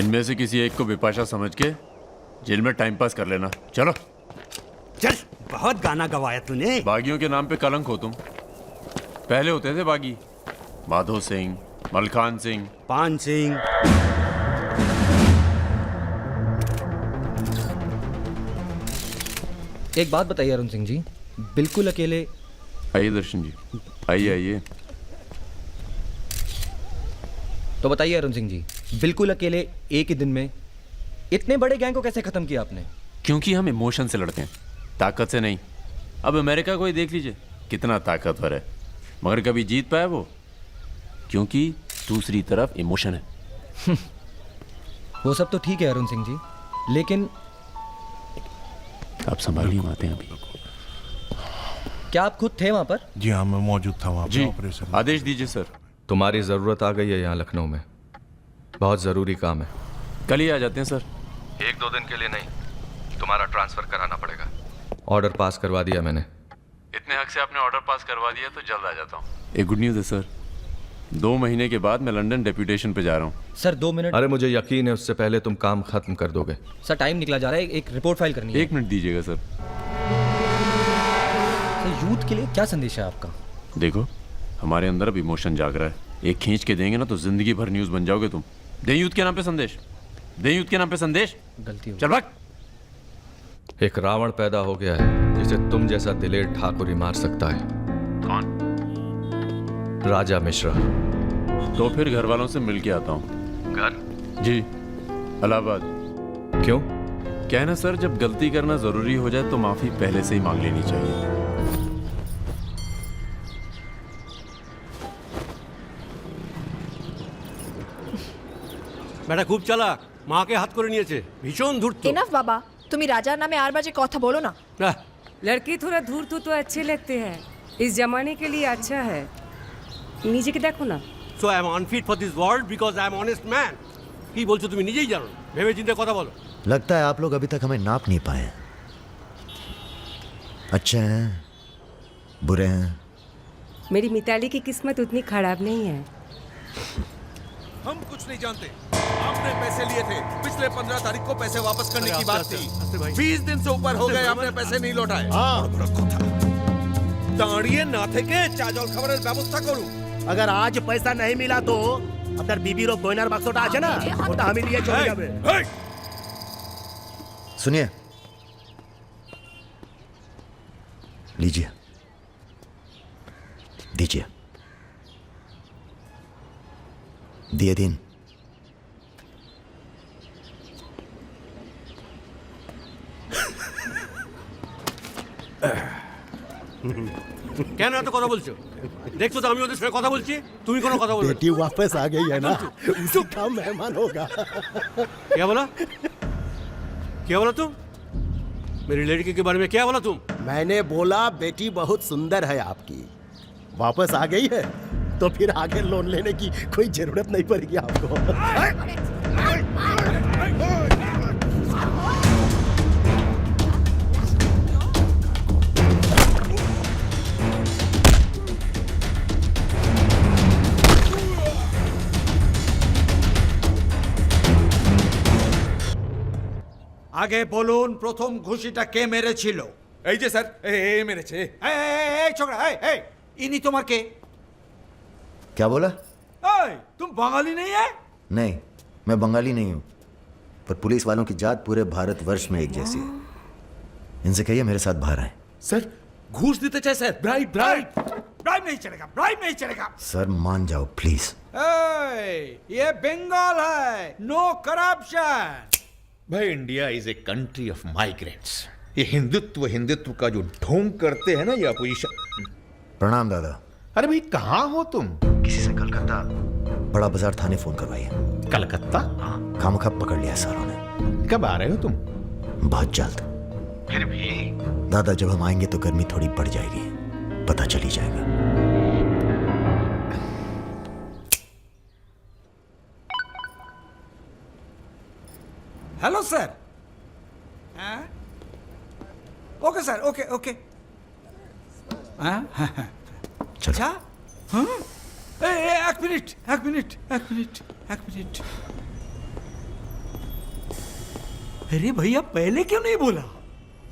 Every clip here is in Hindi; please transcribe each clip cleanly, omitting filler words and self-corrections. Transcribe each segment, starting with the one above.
इनमें से किसी एक को बिपाशा समझ के जेल में टाइम पास कर लेना। चलो चल, बहुत गाना गवाया तूने। बागियों के नाम पे कलंक हो तुम। पहले होते थे बागी, माधो सिंह, मलखान सिंह, पान सिंह। एक बात बताइए अरुण सिंह जी, बिल्कुल अकेले। आइए दर्शन जी, आइए आइए। तो बताइए अरुण सिंह जी, बिल्कुल अकेले एक ही दिन में इतने बड़े गैंग को कैसे खत्म किया आपने? क्योंकि हम इमोशन से लड़ते हैं, ताकत से नहीं। अब अमेरिका को ही देख लीजिए, कितना ताकतवर है, मगर कभी जीत पाया वो? क्योंकि दूसरी तरफ इमोशन है। वो सब तो ठीक है अरुण सिंह जी, लेकिन आप संभालिए बातें अभी। क्या आप खुद थे वहां पर? जी हाँ, मैं मौजूद था वहाँ जी, पे ऑपरेशन। आदेश दीजिए सर। तुम्हारी ज़रूरत आ गई है यहाँ लखनऊ में, बहुत ज़रूरी काम है। कल ही आ जाते हैं सर। 1-2 दिन के लिए नहीं, तुम्हारा ट्रांसफ़र कराना पड़ेगा। ऑर्डर पास करवा दिया मैंने। इतने हक से आपने ऑर्डर पास करवा दिया तो जल्द आ जाता हूँ। एक गुड न्यूज़ है सर, 2 महीने के बाद मैं लंदन डेप्यूटेशन पे जा रहा हूँ। Sir 2 minute. अरे मुझे यकीन है उससे पहले तुम काम खत्म कर दोगे। सर टाइम निकला जा रहा है, एक रिपोर्ट फाइल करनी है। 1 मिनट दीजिएगा सर। सर यूथ के लिए क्या संदेश है आपका? देखो, हमारे अंदर अब इमोशन जाग रहा है, एक खींच के देंगे ना तो जिंदगी भर न्यूज़ बन जाओगे तुम। दे यूथ के नाम पे संदेश, दे यूथ के नाम पे संदेश। गलती हो चल भाग। एक रावण पैदा हो गया है जिसे तुम जैसा दिलेर ठाकुर ही मार सकता है। कौन? राजा मिश्रा। तो फिर घर वालों से मिल के आता हूँ। घर? जी, इलाहाबाद। क्यों? क्या है ना सर, जब गलती करना जरूरी हो जाए तो माफी पहले से ही मांग लेनी चाहिए। বেটা খুব চালাক, মাকে হাত করে নিয়েছে, ভীষণ ধূর্ত। এনাফ বাবা, তুমি রাজার নামে আর বাজে কথা বলো না। আহ, लड़के थोड़ा धूर्त तो अच्छे लगते हैं, इस जमाने के लिए अच्छा है। नीचे के देखो ना। So I am unfit for this world because I am honest man। কি বলছো তুমি নিজেই জানো, ভেবে চিন্তে কথা বলো। लगता है आप लोग अभी तक हमें नाप नहीं पाए। अच्छे हैं, बुरे हैं। मेरी मिताली की किस्मत उतनी खराब नहीं है। हम कुछ नहीं जानते। आपने पैसे लिए थे, पिछले 15 तारीख को पैसे वापस करने की बात थी। 20 दिन से ऊपर हो गए, आपने पैसे नहीं लौटाए। दाঁড়িয়ে না থেকে চা জল খাবারের ব্যবস্থা করুন। अगर आज पैसा नहीं मिला तो আপনার বিবির গয়নার বাক্সটা আছে না, ওটা আমি নিয়ে চলে যাবে। सुनिए, लीजिए, दीजिए, दिए दिन। কেন এত কথা বলছো? দেখছো তো আমি ওদের সঙ্গে কথা বলছি, তুমি কোনো কথা বলছো? बेटी वापस आ गई है ना, उसी का मेहमान होगा। क्या बोला? क्या बोला तुम? मेरी लड़की के बारे में क्या बोला तुम? मैंने बोला बेटी बहुत सुंदर है आपकी, वापस आ गई है तो फिर आगे लोन लेने की कोई जरूरत नहीं पड़ेगी आपको। আগে বলুন প্রথম ঘুষিটা কে মেরেছিল? এই যে স্যার, এ মেরেছে। এই ছোকরা, এই ইনি তোমার কে? क्या बोला? এই तुम बंगाली नहीं है? नहीं, मैं बंगाली नहीं हूँ, पर पुलिस वालों की जात पूरे भारतवर्ष में एक जैसी है। इनसे कहिए मेरे साथ बाहर आए। सर घूस देते चाहे सर, ब्राइब ब्राइब ब्राइब नहीं चलेगा, ब्राइब नहीं चलेगा। सर मान जाओ प्लीज। ये बंगाल है, नो करप्शन। भाई India is a country of migrants. ये हिंदुत्व हिंदुत्व का जो ढोंग करते हैं ना ये अपोजिशन। प्रणाम दादा। अरे भाई कहाँ हो तुम? किसी से कलकत्ता बड़ा बाजार थाने फोन करवाइए। कलकत्ता? खामखा पकड़ लिया सारों ने। कब आ रहे हो तुम? बहुत जल्द। फिर भी दादा जब हम आएंगे तो गर्मी थोड़ी बढ़ जाएगी, पता चल ही जाएगा। Hello sir. Okay sir, okay okay. अच्छा, एक मिनट एक मिनट एक मिनट एक मिनट। अरे भैया पहले क्यों नहीं बोला?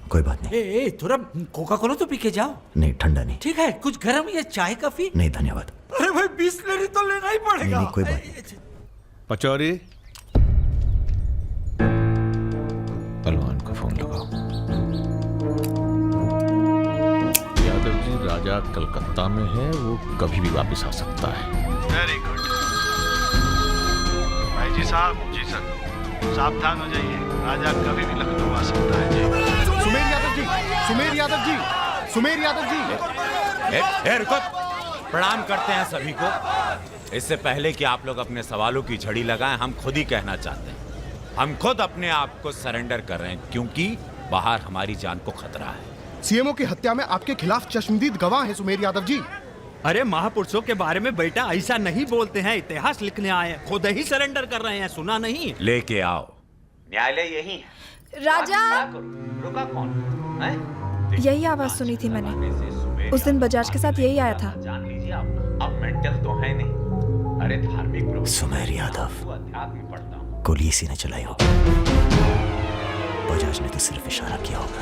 कोई बात नहीं। ए, थोड़ा कोका कोला तो पी के जाओ। नहीं, ठंडा नहीं। ठीक है, कुछ गर्म या चाय कॉफी? नहीं धन्यवाद। अरे भाई बिस्लरी तो लेना ही पड़ेगा। नहीं, कोई बात नहीं। पचौरी, पहलवान को फोन लगाओ। यादव जी, राजा कलकत्ता में है, वो कभी भी वापस आ सकता है। वेरी गुड भाई जी साहब। जी सर, सावधान हो जाइए, राजा कभी भी लखनऊ आ सकता है। जी सुमेर यादव जी, सुमेर यादव जी, सुमेर यादव जी। रुको, प्रणाम करते हैं सभी को। इससे पहले कि आप लोग अपने सवालों की झड़ी लगाएं, हम खुद ही कहना चाहते हैं, हम खुद अपने आप को सरेंडर कर रहे हैं, क्योंकि बाहर हमारी जान को खतरा है। सीएमओ की हत्या में आपके खिलाफ चश्मदीद गवाह है सुमेर यादव जी। अरे महापुरुषों के बारे में बेटा ऐसा नहीं बोलते हैं, इतिहास लिखने आए हैं, खुद ही सरेंडर कर रहे हैं, सुना नहीं? लेके आओ, न्यायालय यही है। राजा, रुका कौन है? यही आवाज सुनी थी मैंने। उस दिन बजाज के साथ यही आया था। जान लीजिए आप, अब मेंटल तो है नहीं। अरे धार्मिक सुमेर यादव, अध्यात्म पढ़ता हूँ। गोली इसी ने चलाई होगी। बजाज ने तो सिर्फ इशारा किया होगा।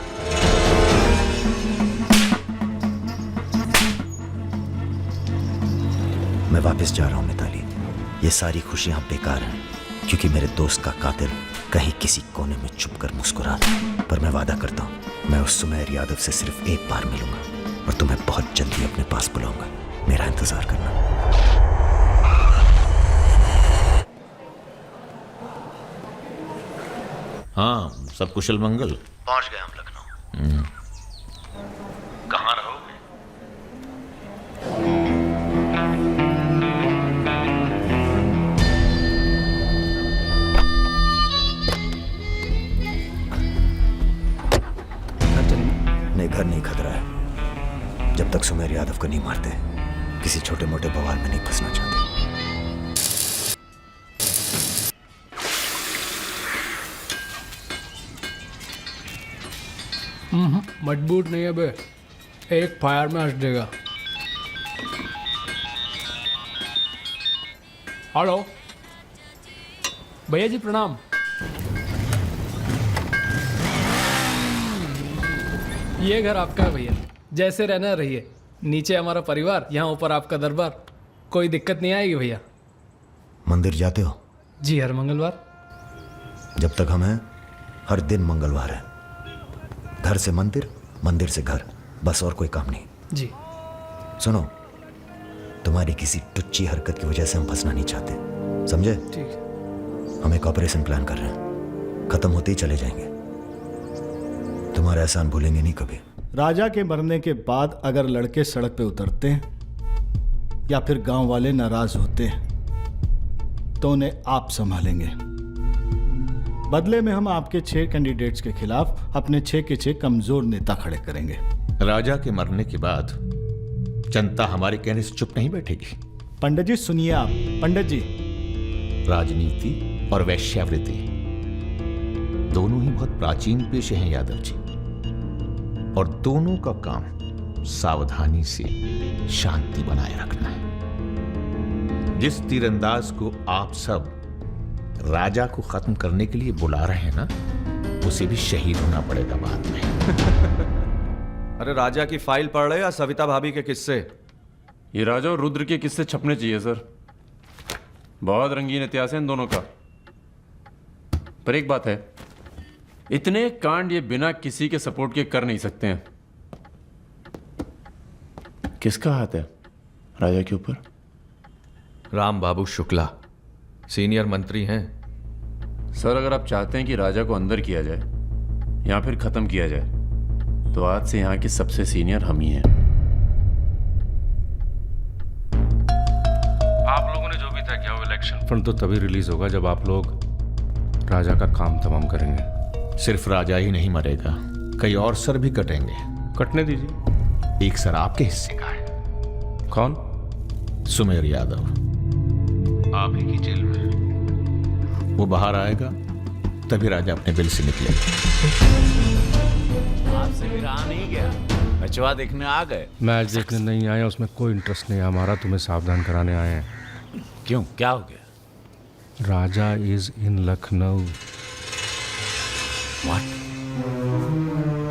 मैं वापस जा रहा हूं मिताली। ये सारी खुशियां बेकार हैं, क्योंकि मेरे दोस्त का कातिल कहीं किसी कोने में छुप कर मुस्कुरा रहा। पर मैं वादा करता हूं, मैं उस सुमेर यादव से सिर्फ एक बार मिलूंगा और तुम्हें बहुत जल्दी अपने पास बुलाऊंगा। मेरा इंतजार करना। हाँ, सब कुशल मंगल। पहुंच गए हम लखनऊ। कहाँ रहोगे? नहीं, घर नहीं खतरा है। जब तक सुमेर यादव को नहीं मारते, किसी छोटे मोटे बवाल में नहीं फंसना चाहते। मजबूत नहीं है बे, एक फायर में हंस देगा। हेलो भैया जी, प्रणाम। ये घर आपका है भैया, जैसे रहना रहिए। नीचे हमारा परिवार, यहाँ ऊपर आपका दरबार। कोई दिक्कत नहीं आएगी भैया। मंदिर जाते हो? जी, हर मंगलवार। जब तक हम हैं, हर दिन मंगलवार है। घर से मंदिर, मंदिर से घर, बस और कोई काम नहीं। जी। सुनो, तुम्हारी किसी टुच्ची हरकत की वजह से हम फंसना नहीं चाहते, समझे? ठीक है। हम एक ऑपरेशन प्लान कर रहे हैं, खत्म होते ही चले जाएंगे। तुम्हारा एहसान भूलेंगे नहीं कभी। राजा के मरने के बाद अगर लड़के सड़क पे उतरते हैं या फिर गांव वाले नाराज होते हैं तो उन्हें आप संभालेंगे। बदले में हम आपके 6 कैंडिडेट्स के खिलाफ अपने 6 के 6 कमजोर नेता खड़े करेंगे। राजा के मरने के बाद जनता हमारे कहने से चुप नहीं बैठेगी। पंडित जी सुनिए आप। पंडित जी, राजनीति और वैश्यावृत्ति दोनों ही बहुत प्राचीन पेशे हैं यादव जी, और दोनों का काम सावधानी से शांति बनाए रखना है। जिस तीरंदाज को आप सब राजा को खत्म करने के लिए बुला रहे हैं ना, उसे भी शहीद होना पड़ेगा बाद में। अरे राजा की फाइल पढ़ रहे या सविता भाभी के किस्से? ये राजा और रुद्र के किस्से छपने चाहिए सर। बहुत रंगीन इतिहास है इन दोनों का। पर एक बात है, इतने कांड ये बिना किसी के सपोर्ट के कर नहीं सकते हैं। किसका हाथ है राजा के ऊपर? राम बाबू शुक्ला सीनियर मंत्री हैं। सर, अगर आप चाहते हैं कि राजा को अंदर किया जाए या फिर खत्म किया जाए, तो आज से यहाँ के सबसे सीनियर हम ही हैं। आप लोगों ने जो भी तय किया वो इलेक्शन फंड तो तभी रिलीज होगा जब आप लोग राजा का काम तमाम करेंगे। सिर्फ राजा ही नहीं मरेगा, कई और सर भी कटेंगे। कटने दीजिए। एक सर आपके हिस्से का है। कौन? सुमेर यादव आप ही की जेल में। वो बाहर आएगा तभी राजा अपने बिल से निकलेगा। आपसे भी रहा नहीं गया, बचवा देखने आ गए। मैच देखने नहीं आया, उसमें कोई इंटरेस्ट नहीं है हमारा। तुम्हें सावधान कराने आए हैं। क्यों, क्या हो गया? राजा इज इन लखनऊ।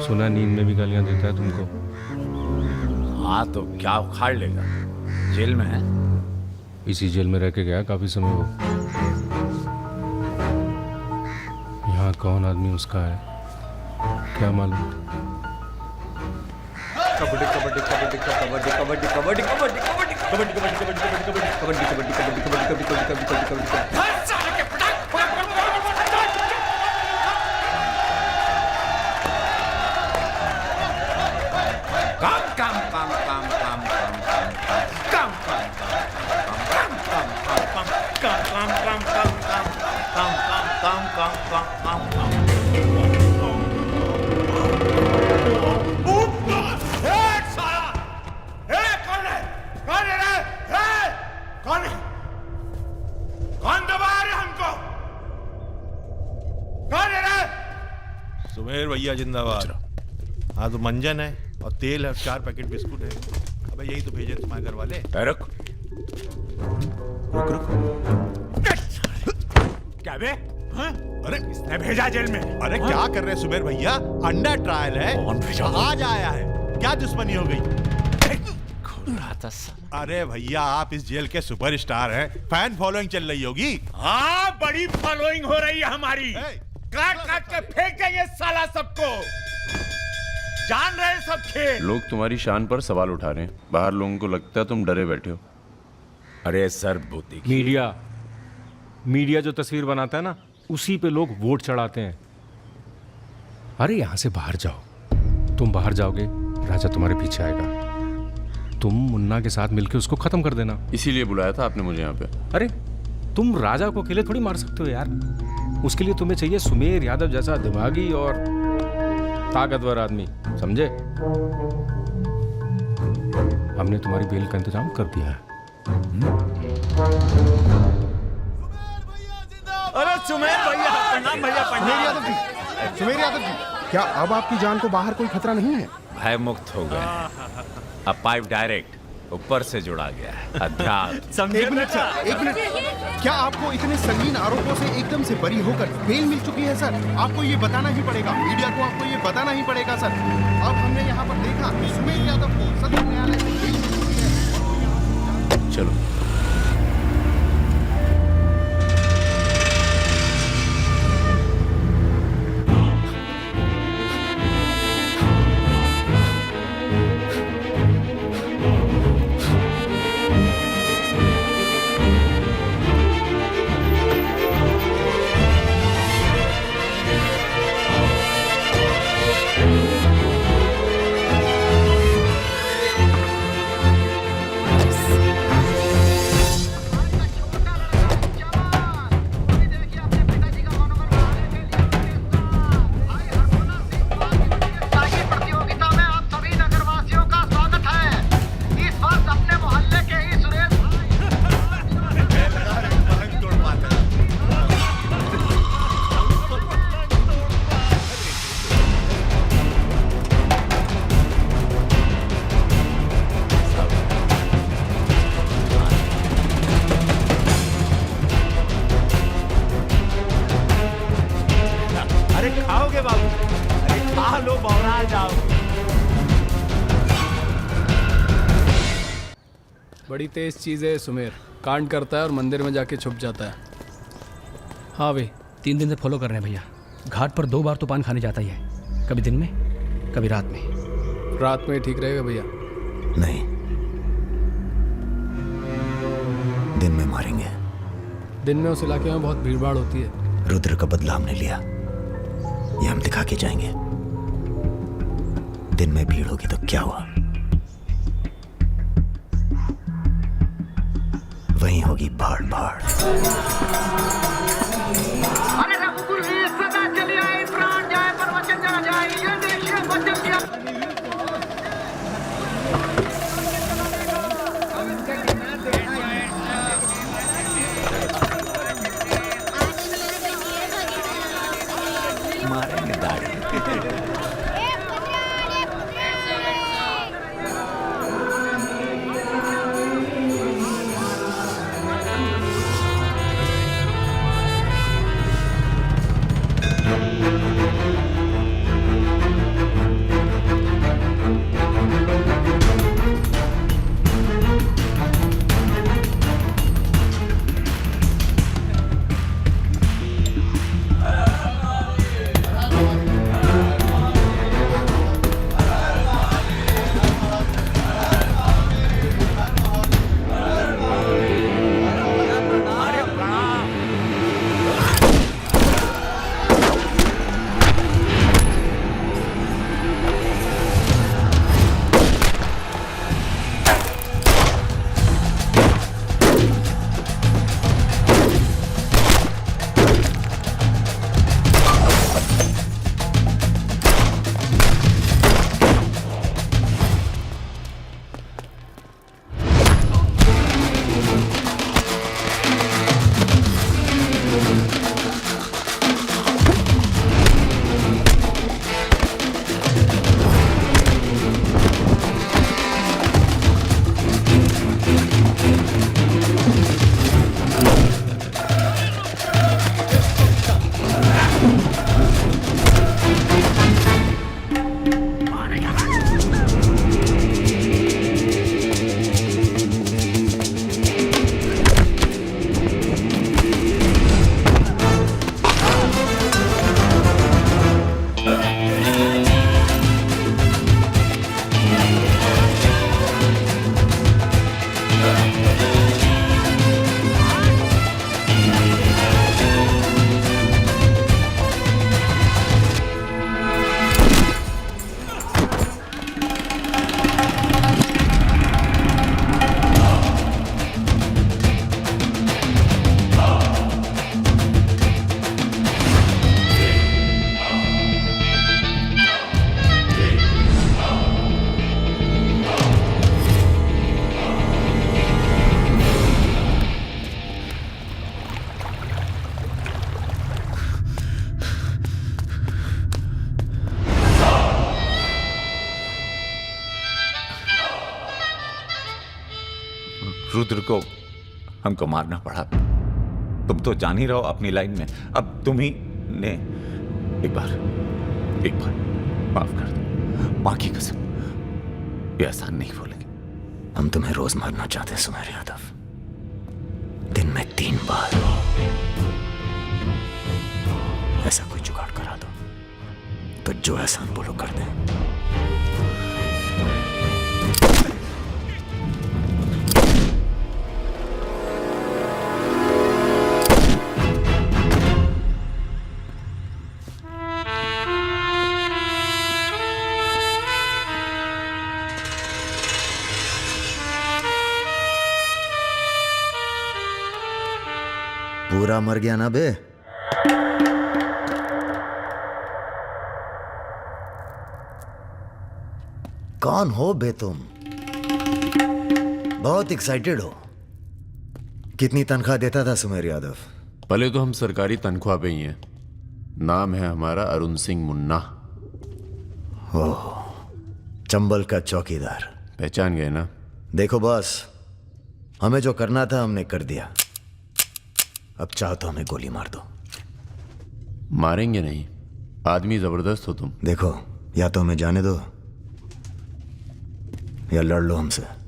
सुना नींद में भी गालियां देता है तुमको। हाँ तो क्या उखाड़ लेगा, जेल में है। इसी जेल में रह के गया काफी समय वो। यहाँ कौन आदमी उसका है क्या मालूम। कबड्डी कबड्डी कबड्डी कबड्डी कबड्डी कबड्डी कबड्डी कबड्डी कबड्डी कबड्डी कबड्डी कबड्डी कबड्डी कबड्डी कबड्डी कबड्डी कबड्डी कबड्डी कबड्डी सुमेर भैया जिंदाबाद। हाँ तो मंजन है और तेल है, 4 पैकेट बिस्कुट है। अबे यही तो भेजे तुम्हारे घर वाले। रुक रुक रुक। क्या बे? हाँ? अरे किसने भेजा जेल में? अरे क्या कर रहे हैं सुमेर भैया, अंडर ट्रायल है। कौन भेजा? आज आया है, क्या दुश्मनी हो गई? अरे भैया आप इस जेल के सुपरस्टार हैं, फैन फॉलोइंग चल रही होगी। हाँ बड़ी फॉलोइंग हो रही है हमारी। काट काट के फेंक देंगे साला सबको, जान रहे हैं सब खेल। लोग तुम्हारी शान पर सवाल उठा रहे हैं, बाहर लोगों को लगता है तुम डरे बैठे हो। अरे सर बुद्धि मीडिया जो तस्वीर बनाता है ना, उसी पे लोग वोट चढ़ाते हैं। अरे यहां से बाहर जाओ, तुम बाहर जाओगे राजा तुम्हारे पीछे आएगा, तुम मुन्ना के साथ मिलकर उसको खत्म कर देना। इसीलिए बुलाया था आपने मुझे यहाँ पे। अरे तुम राजा को अकेले थोड़ी मार सकते हो यार, उसके लिए तुम्हें चाहिए सुमेर यादव जैसा दिमागी और ताकतवर आदमी, समझे। हमने तुम्हारी बेल का इंतजाम कर दिया है। अरे सुमेर भैया प्रणाम भैया प्रणाम। सुमेर यादव जी, क्या अब आपकी जान को बाहर कोई खतरा नहीं है? भय मुक्त हो गए, अब पाइप डायरेक्ट ऊपर से जुड़ा गया है। अध्यात्म। एक मिनट सर, एक मिनट। क्या आपको इतने संगीन आरोपों से एकदम से बरी होकर बेल मिल चुकी है सर? आपको ये बताना ही पड़ेगा, मीडिया को आपको ये बताना ही पड़ेगा सर। अब हमने यहाँ पर देखा सुमेर यादव को सदर न्यायालय से बेल मिल चुकी है। चलो बड़ी तेज चीज़ है सुमेर, कांड करता है और मंदिर में जाके छुप जाता है। हाँ भाई 3 दिन से फॉलो कर रहे हैं भैया। घाट पर 2 बार तो पान खाने जाता ही है, कभी दिन में कभी रात में। रात में ठीक रहेगा भैया? नहीं, दिन में मारेंगे। दिन में उस इलाके में बहुत भीड़भाड़ होती है। रुद्र का बदला हमने लिया, ये हम दिखा के जाएंगे। दिन में भीड़ होगी तो क्या हुआ, वहीं होगी भाड़ भाड़। मारेंगे दाढ़ी। रुद्र को हमको मारना पड़ा। तुम तो जान ही रहो अपनी लाइन में। अब तुम ही ने एक बार माफ कर दो। मां की कसम, ये आसान नहीं भूलेंगे। हम तुम्हें रोज मारना चाहते हैं सुमेर यादव, दिन में 3 बार। ऐसा कोई जुगाड़ करा दो तो जो एहसान बोलो कर दे। पूरा मर गया ना बे? कौन हो बे तुम? बहुत एक्साइटेड हो। कितनी तनख्वाह देता था सुमेर यादव? पहले तो हम सरकारी तनख्वाह पे ही हैं। नाम है हमारा अरुण सिंह मुन्ना। ओह, चंबल का चौकीदार। पहचान गए ना? देखो बॉस, हमें जो करना था हमने कर दिया। अब चाहो तो हमें गोली मार दो। मारेंगे नहीं, आदमी जबरदस्त हो तुम। देखो, या तो हमें जाने दो या लड़ लो हमसे।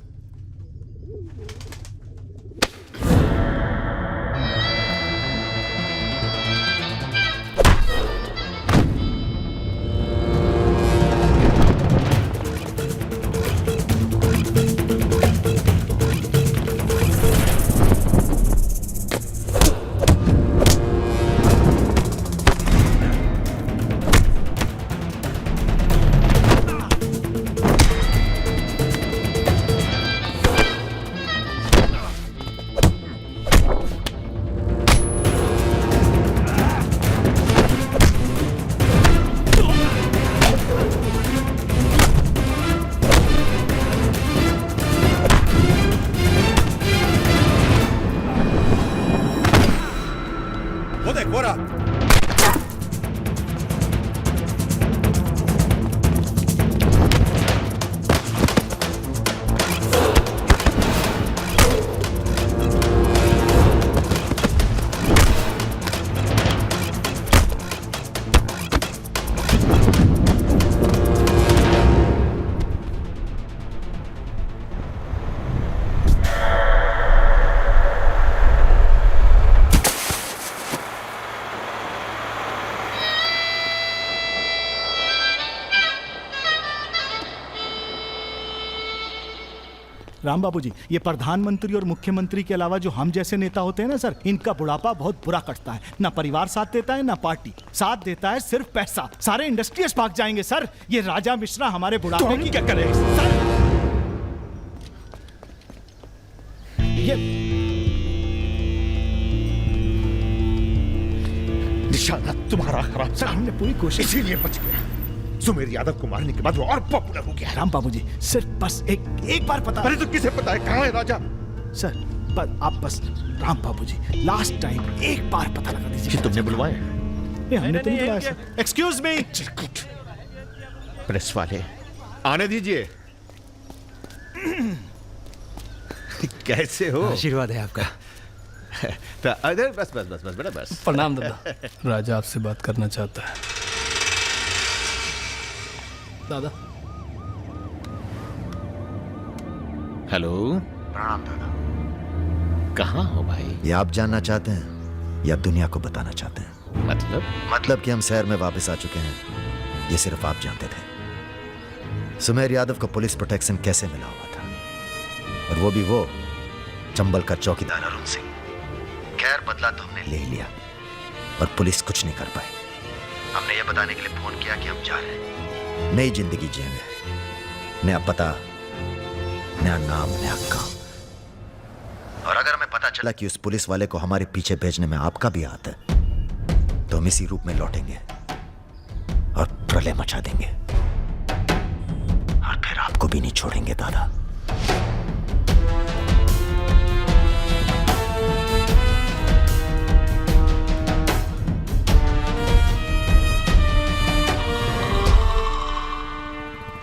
राम बाबू जी, ये प्रधानमंत्री और मुख्यमंत्री के अलावा जो हम जैसे नेता होते हैं ना सर, इनका बुढ़ापा बहुत बुरा कटता है। ना परिवार साथ देता है ना पार्टी साथ देता है, सिर्फ पैसा। सारे इंडस्ट्रियल्स भाग जाएंगे सर। ये राजा मिश्रा हमारे बुढ़ापे की क्या करे सर? ये निशाना तुम्हारा खराब सर, हमने पूरी कोशिश, इसीलिए बच गया। सुमेर यादव को मारने के बाद वो और पॉपुलर हो गया। राम बाबू जी, सिर्फ बस एक बार पता। अरे तो किसे पता है कहाँ है राजा? सर आप बस राम बाबू जी, लास्ट टाइम एक बार पता लगा दीजिए। तुमने बुलवाया? हमने तो नहीं बुलाया सर। Excuse me. प्रेस वाले आने दीजिए। कैसे हो? आशीर्वाद है आपका। अरे बस बस बस बस बेटा बस। प्रणाम दादा। राजा आपसे बात करना चाहता है। दादा। हेलो। प्रणाम दादा। कहाँ हो भाई? ये आप जानना चाहते हैं या दुनिया को बताना चाहते हैं? मतलब कि हम शहर में वापस आ चुके हैं ये सिर्फ आप जानते थे। सुमेर यादव को पुलिस प्रोटेक्शन कैसे मिला हुआ था, और वो भी वो चंबल का चौकीदार अरुण सिंह। खैर, बदला तो हमने ले ही लिया, और पुलिस कुछ नहीं कर पाई। हमने ये बताने के लिए फोन किया कि हम जा रहे हैं, नई जिंदगी जिएंगे, नया पता, नया नाम, नया काम। और अगर हमें पता चला कि उस पुलिस वाले को हमारे पीछे भेजने में आपका भी हाथ है, तो हम इसी रूप में लौटेंगे और प्रलय मचा देंगे, और फिर आपको भी नहीं छोड़ेंगे दादा।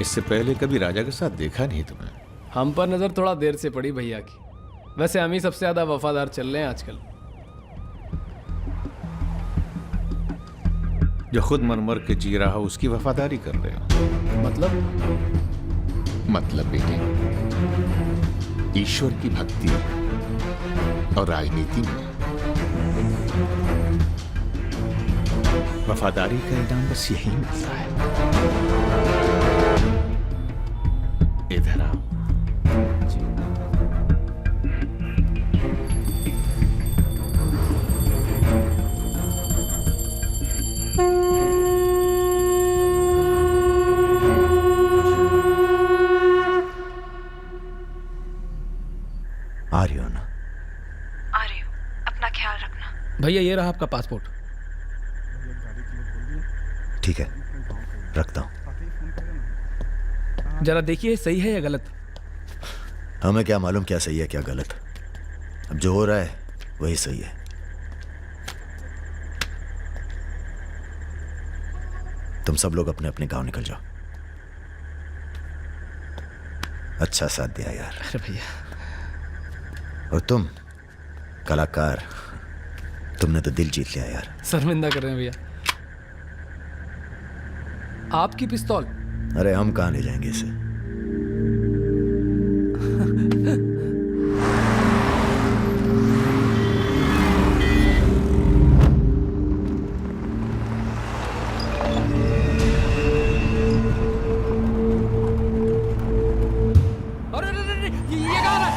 इससे पहले कभी राजा के साथ देखा नहीं तुम्हें। हम पर नजर थोड़ा देर से पड़ी भैया की। वैसे हम ही सबसे ज्यादा वफादार चल रहे हैं आजकल। जो खुद मनमर के जी रहा हो उसकी वफादारी कर रहे हो। मतलब बेटे, ईश्वर की भक्ति और राजनीति में वफादारी का इनाम बस यही मिलता है। इधर आओ। आ रही हो ना? आ रही हूँ, अपना ख्याल रखना। भैया ये रहा आपका पासपोर्ट। ठीक है, रखता हूँ। जरा देखिए सही है या गलत। हमें क्या मालूम क्या सही है क्या गलत। अब जो हो रहा है वही सही है। तुम सब लोग अपने अपने गांव निकल जाओ। अच्छा साथ दिया यार। अरे भैया। और तुम कलाकार, तुमने तो दिल जीत लिया यार। शर्मिंदा कर रहे हैं भैया। आपकी पिस्तौल। अरे हम कहां ले जाएंगे इसे। ये कहाँ है?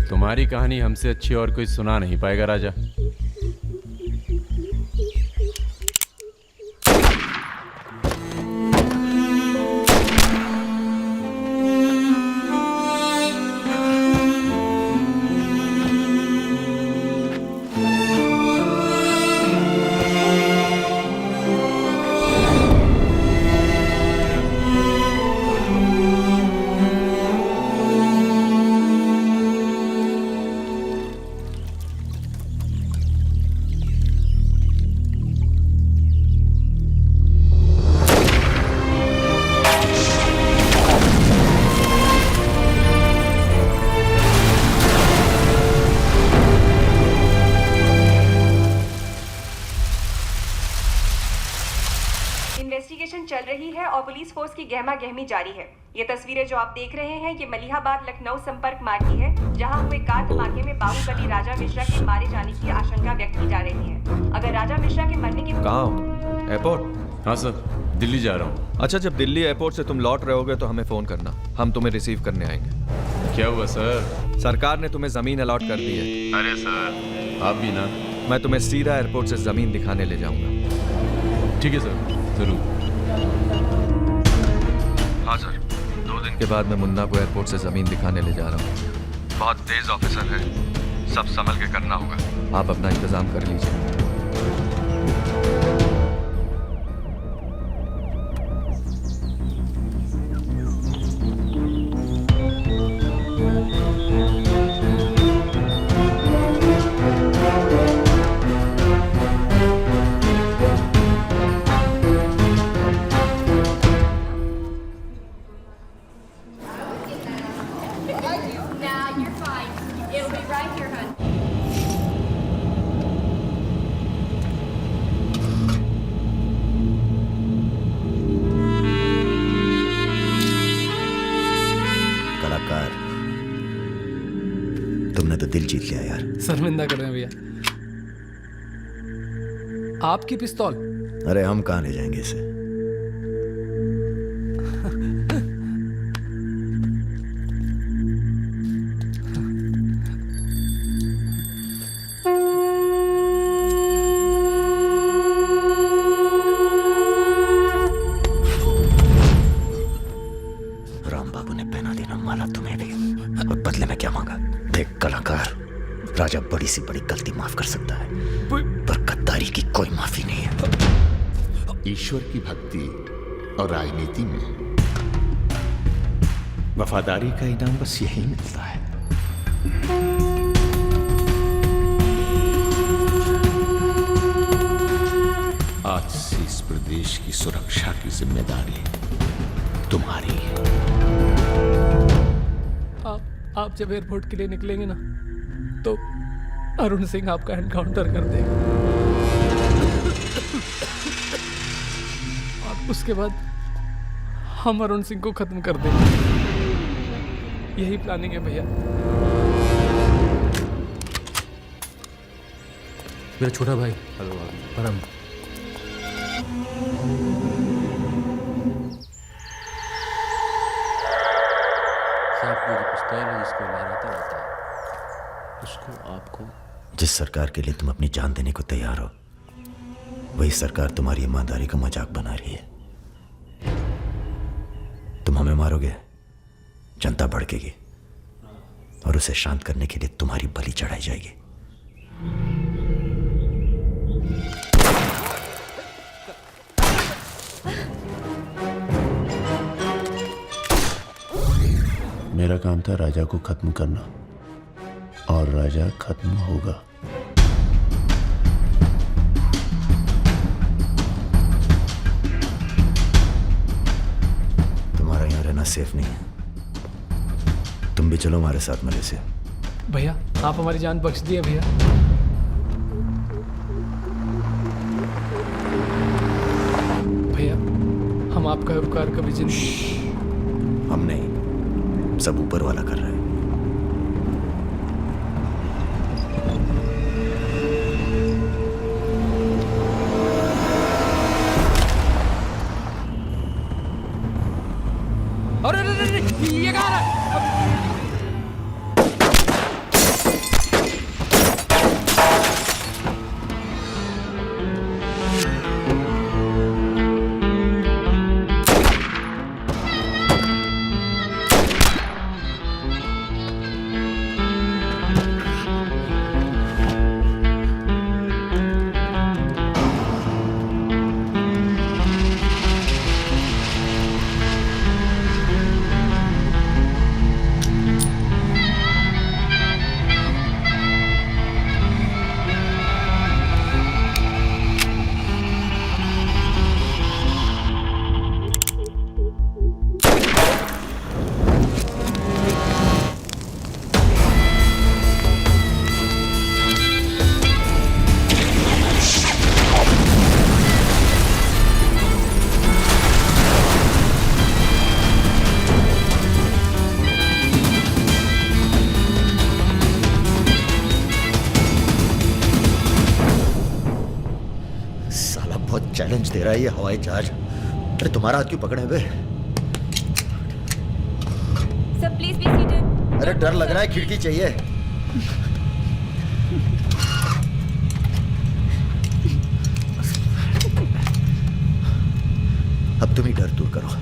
तुम्हारी कहानी हमसे अच्छी और कोई सुना नहीं पाएगा राजा। इन्वेस्टिगेशन चल रही है और पुलिस फोर्स की गहमा गहमी जारी है। ये तस्वीरें जो आप देख रहे हैं ये मलिहाबाद लखनऊ संपर्क मार्ग की है, जहां हुए कार धमाके में बाहुबली राजा मिश्रा के मारे जाने की आशंका व्यक्त की जा रही है। अगर राजा मिश्रा के मरने की कहाँ हो? एयरपोर्ट? हाँ सर, दिल्ली जा रहा हूँ। अच्छा, जब दिल्ली एयरपोर्ट से तुम लौट रहे होगे तो हमें फोन करना, हम तुम्हें रिसीव करने आएंगे। क्या हुआ सर? सरकार ने तुम्हें जमीन अलॉट कर दी है। अरे सर, आप भी ना। मैं तुम्हें सीधा एयरपोर्ट से जमीन दिखाने ले जाऊंगा। ठीक है सर, जरूर। हाँ सर, 2 दिन के बाद मैं मुन्ना को एयरपोर्ट से जमीन दिखाने ले जा रहा हूँ। बहुत तेज ऑफिसर है, सब संभल के करना होगा। आप अपना इंतजाम कर लीजिए। Right here, hun. कलाकार, तुमने तो दिल जीत लिया यार। शर्मिंदा कर रहे हैं भैया। आपकी पिस्तौल? अरे हम कहाँ ले जाएंगे इसे? राम बाबू ने पहना देना माला तुम्हें भी, और बदले में क्या मांगा? देख कलाकार, राजा बड़ी सी बड़ी गलती माफ कर सकता है, पर गद्दारी की कोई माफी नहीं है। ईश्वर की भक्ति और राजनीति में वफादारी का इनाम बस यही मिलता है। आज से इस प्रदेश की सुरक्षा की जिम्मेदारी तुम्हारी है। आप जब एयरपोर्ट के लिए निकलेंगे ना, तो अरुण सिंह आपका एनकाउंटर कर देगा, और उसके बाद हम अरुण सिंह को खत्म कर देंगे। यही प्लानिंग है भैया। मेरा छोटा भाई। हेलो परम। जिसको लहराता रहता है, उसको आपको जिस सरकार के लिए तुम अपनी जान देने को तैयार हो, वही सरकार तुम्हारी ईमानदारी का मजाक बना रही है। तुम हमें मारोगे, जनता भड़केगी, और उसे शांत करने के लिए तुम्हारी बलि चढ़ाई जाएगी। मेरा काम था राजा को खत्म करना, और राजा खत्म होगा। तुम्हारा यहाँ रहना सेफ नहीं है, तुम भी चलो हमारे साथ मलेशिया। भैया आप हमारी जान बख्श दिए भैया। भैया हम आपका उपकार कभी जिंदगी। हम नहीं, सब ऊपर वाला कर रहा है। अरे ये कहाँ है? चैलेंज दे रहा है ये हवाई जहाज। अरे तुम्हारा हाथ क्यों पकड़े बे? Sir please be seated. अरे डर लग रहा है, खिड़की चाहिए। अब तुम ही डर दूर करो।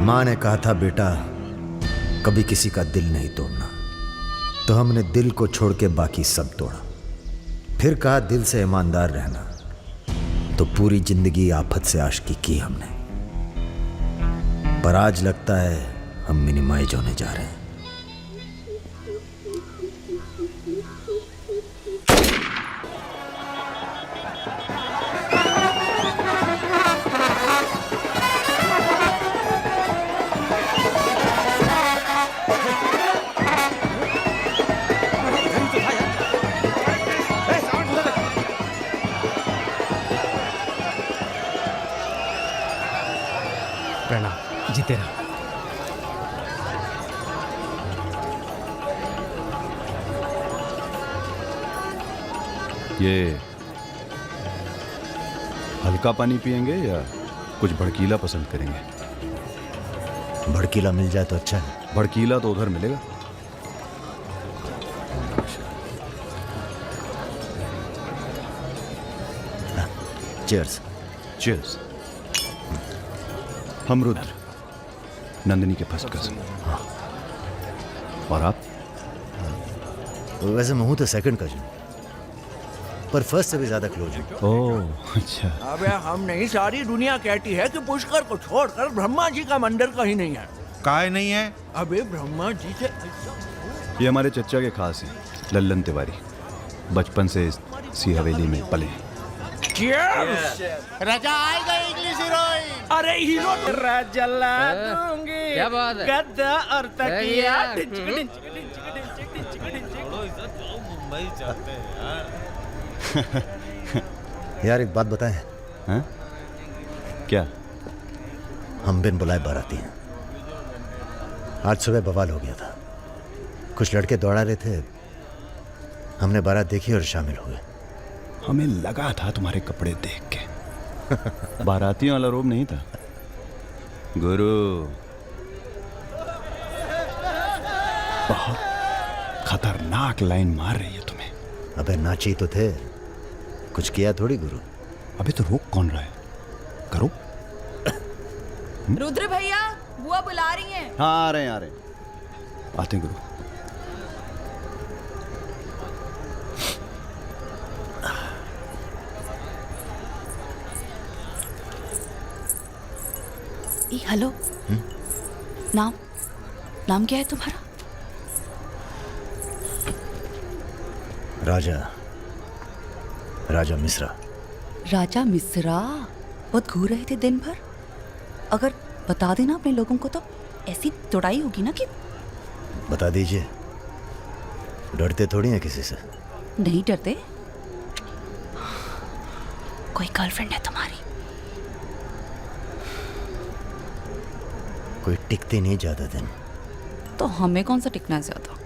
माँ ने कहा था बेटा कभी किसी का दिल नहीं तोड़ना, तो हमने दिल को छोड़ के बाकी सब तोड़ा। फिर कहा दिल से ईमानदार रहना, तो पूरी जिंदगी आफत से आशिकी की हमने। पर आज लगता है हम मिनिमाइज होने जा रहे हैं। प्रणाम, जीते रहो। ये हल्का पानी पिएंगे या कुछ भड़कीला पसंद करेंगे? भड़कीला मिल जाए तो अच्छा है। भड़कीला तो उधर मिलेगा। चीयर्स। चीयर्स। हम रुद्र, नंदिनी के फर्स्ट कजिन। और आप? वैसे मैं हूं तो सेकंड कजिन, पर फर्स्ट से भी ज्यादा क्लोज हूं। ओह अच्छा। अबे हम नहीं, सारी दुनिया कहती है कि पुष्कर को छोड़कर ब्रह्मा जी का मंदिर कहीं नहीं है। काहे नहीं है? अबे ब्रह्मा जी से ये हमारे चच्चा के खास हैं, लल्लन तिवारी। बचपन से इसी हवेली में पले हैं। राजा आएगा इंग्लिश हीरोइन। अरे हीरो राजा ला दूंगी। क्या बात है? गद्दा और तकिया। मुंबई जाते हैं यार एक बात बताएं। हाँ? क्या? हम बिन बुलाए बाराती हैं। आज सुबह बवाल हो गया था। कुछ लड़के दौड़ा रहे थे, हमने बारात देखी और शामिल हुए। हमें लगा था तुम्हारे कपड़े देख के बारातियों वाला रोब नहीं था। गुरु बहुत खतरनाक लाइन मार रही है तुम्हें। अबे नाची तो थे, कुछ किया थोड़ी गुरु। अबे तो रोक कौन रहा है? करो। रुद्र भैया, बुआ बुला रही हैं। हाँ आ रहे हैं आते हैं गुरु। हेलो। नाम क्या है तुम्हारा? राजा मिश्रा। राजा मिश्रा, बहुत घूर रहे थे दिन भर। अगर बता देना अपने लोगों को तो ऐसी तोड़ाई होगी ना कि। बता दीजिए, डरते थोड़ी हैं किसी से। नहीं डरते। कोई गर्लफ्रेंड है तुम्हारी? कोई टिकती नहीं ज्यादा दिन। तो हमें कौन सा टिकना है ज्यादा?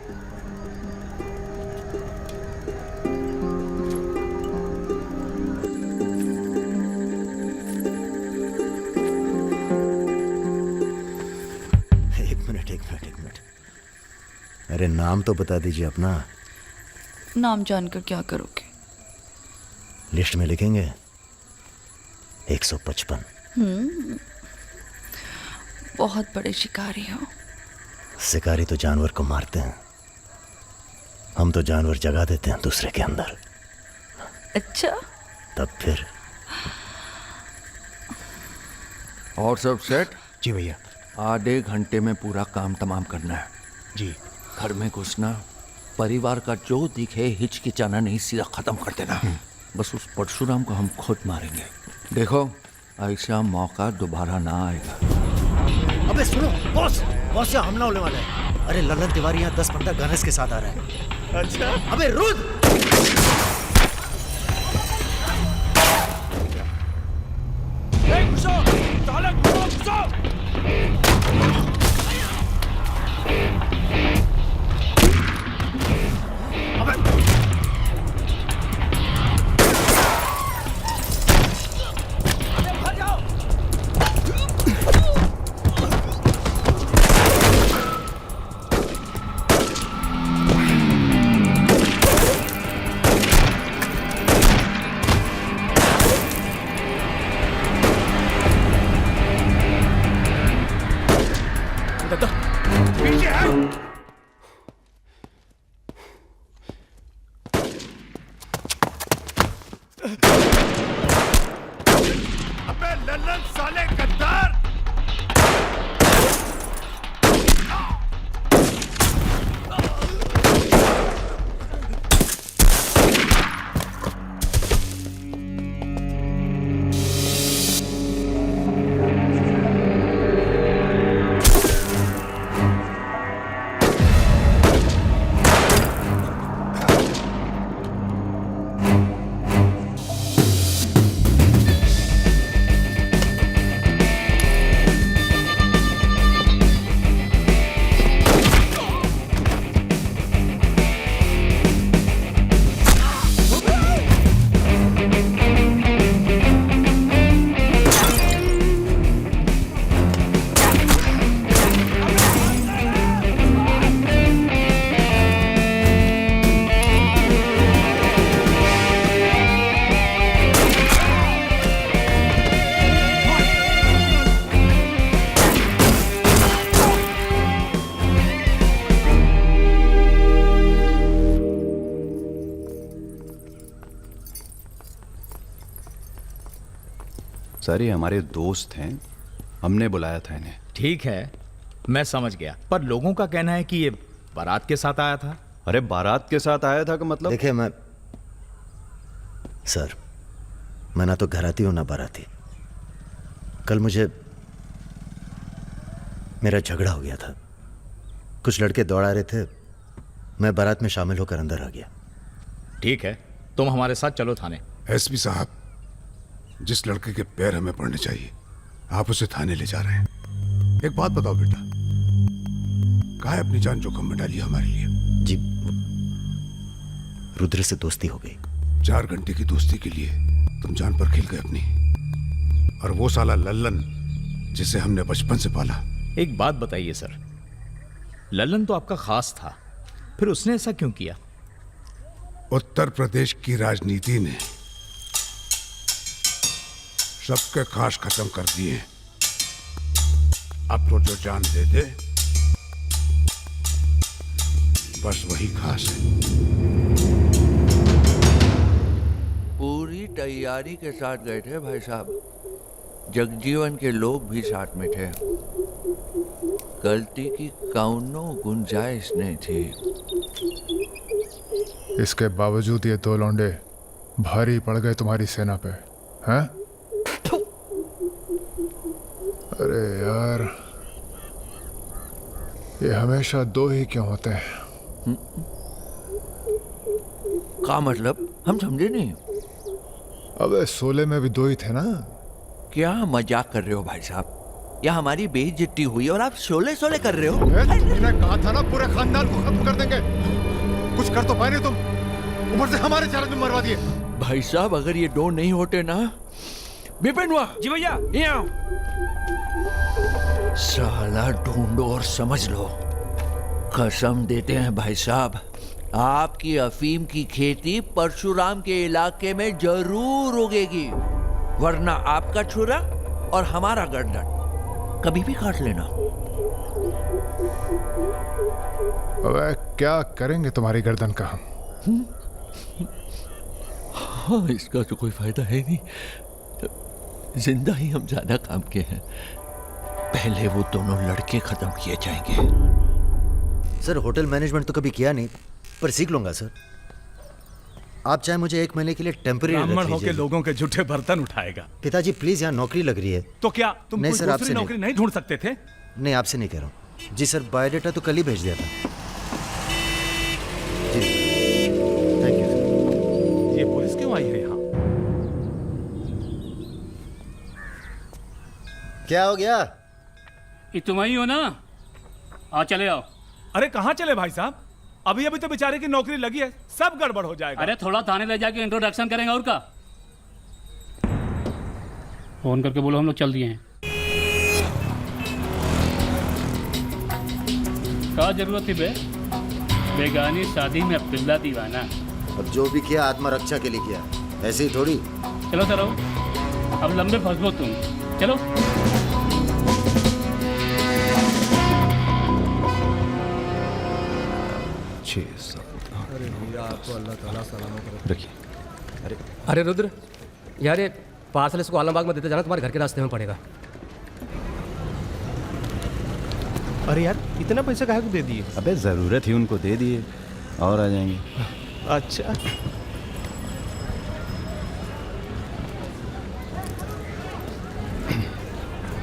एक मिनट। अरे नाम तो बता दीजिए अपना। नाम जानकर क्या करोगे? लिस्ट में लिखेंगे 155। बहुत बड़े शिकारी हो। शिकारी तो जानवर को मारते हैं, हम तो जानवर जगा देते हैं दूसरे के अंदर। अच्छा। तब फिर और सब सेट? जी भैया। आधे घंटे में पूरा काम तमाम करना है। जी। घर में घुसना, परिवार का जो दिखे हिचकिचाना नहीं, सीधा खत्म कर देना। बस उस परशुराम को हम खुद मारेंगे। देखो ऐसा मौका दोबारा ना आएगा। अबे सुनो बॉस यहाँ हमला होने वाला है। अरे लल्लन तिवारी यहाँ 10-15 गनर्स के साथ आ रहा है। अच्छा। अबे रुद्र! घुसो, ताला घुसो। अबे लल्लन साले गद्दार! सर ये हमारे दोस्त हैं, हमने बुलाया था इन्हें। ठीक है, मैं समझ गया, पर लोगों का कहना है कि ये बारात के साथ आया था। अरे बारात के साथ आया था का मतलब? देखिए सर, मैं ना तो घराती हूं ना बाराती। कल मुझे मेरा झगड़ा हो गया था, कुछ लड़के दौड़ा रहे थे, मैं बारात में शामिल होकर अंदर आ गया। ठीक है, तुम हमारे साथ चलो थाने। एसपी साहब, जिस लड़के के पैर हमें पड़ने चाहिए आप उसे थाने ले जा रहे हैं। एक बात बताओ बेटा, काहे अपनी जान जोखिम में डाली हमारे लिए? जी, रुद्र से दोस्ती हो गई। 4 घंटे की दोस्ती के लिए तुम जान पर खेल गए अपनी, और वो साला लल्लन जिसे हमने बचपन से पाला। एक बात बताइए सर, लल्लन तो आपका खास था, फिर उसने ऐसा क्यों किया? उत्तर प्रदेश की राजनीति ने सबके खास खत्म कर दिए। अब तो जो जान दे दे बस वही खास है। पूरी तैयारी के साथ गए थे भाई साहब। जगजीवन के लोग भी साथ में थे। गलती की कौनो गुंजाइश नहीं थी। इसके बावजूद ये 2 लौंडे भारी पड़ गए तुम्हारी सेना पे, हैं? अरे यार, ये हमेशा 2 ही क्यों होते हैं? क्या मतलब? हम समझे नहीं। अबे 16 में भी 2 ही थे ना। क्या मजाक कर रहे हो भाई साहब? या हमारी बेइज्जती हुई और आप 16 कर रहे हो? तुमने कहा था ना पूरे खानदान को खत्म कर देंगे। कुछ कर तो पाए नहीं तुम, ऊपर से हमारे चार आदमी मरवा दिए। भाई साहब, अगर ये 2 नहीं होते ना। विपिन हुआ जी भैया, साला ढूंढो और समझ लो। कसम देते हैं भाई साहब, आपकी अफीम की खेती परशुराम के इलाके में जरूर उगेगी, वरना आपका छुरा और हमारा गर्दन कभी भी काट लेना। अबे क्या करेंगे तुम्हारी गर्दन का हम? हाँ, इसका तो कोई फायदा है नहीं। जिंदा ही हम ज्यादा काम के हैं। पहले वो दोनों लड़के खत्म किए जाएंगे। सर, होटल मैनेजमेंट तो कभी किया नहीं, पर सीख लूंगा सर। आप चाहे मुझे 1 महीने के लिए टेम्पररी रख ब्राह्मण होके लीजिए। लोगों के झूठे बर्तन उठाएगा। पिताजी प्लीज, यहाँ नौकरी लग रही है। तो क्या तुम नहीं कोई सर, दूसरी आपसे नौकरी नहीं ढूंढ सकते थे? नहीं, आपसे नहीं कह रहा हूँ जी सर। बायोडेटा तो कल ही भेज दिया था जी। Thank you sir. ये पुलिस क्यों आई है यहाँ? क्या हो गया? ये तुम ही हो ना? आ चले आओ। अरे कहाँ चले भाई साहब? अभी अभी तो बेचारे की नौकरी लगी है, सब गड़बड़ हो जाएगा। अरे थोड़ा थाने ले जाके इंट्रोडक्शन करेंगे और का। फोन करके बोलो हम लोग चल दिए हैं। क्या जरूरत थी बे? बेगानी शादी में अब्दुल्ला दीवाना। अब जो भी किया आत्मरक्षा के लिए किया, ऐसे ही थोड़ी। चलो सर, अब लंबे फंसलो तुम। चलो। 6 7। अरे भैया आपको अल्लाह ताला सलामत रखे। रखिए। अरे रुद्र यार, ये पार्सल इसको आलमबाग में देते जाना, तुम्हारे घर के रास्ते में पड़ेगा। अरे यार इतना पैसा काहे को दे दिए? अबे ज़रूरत ही उनको दे दिए और आ जाएंगे। अच्छा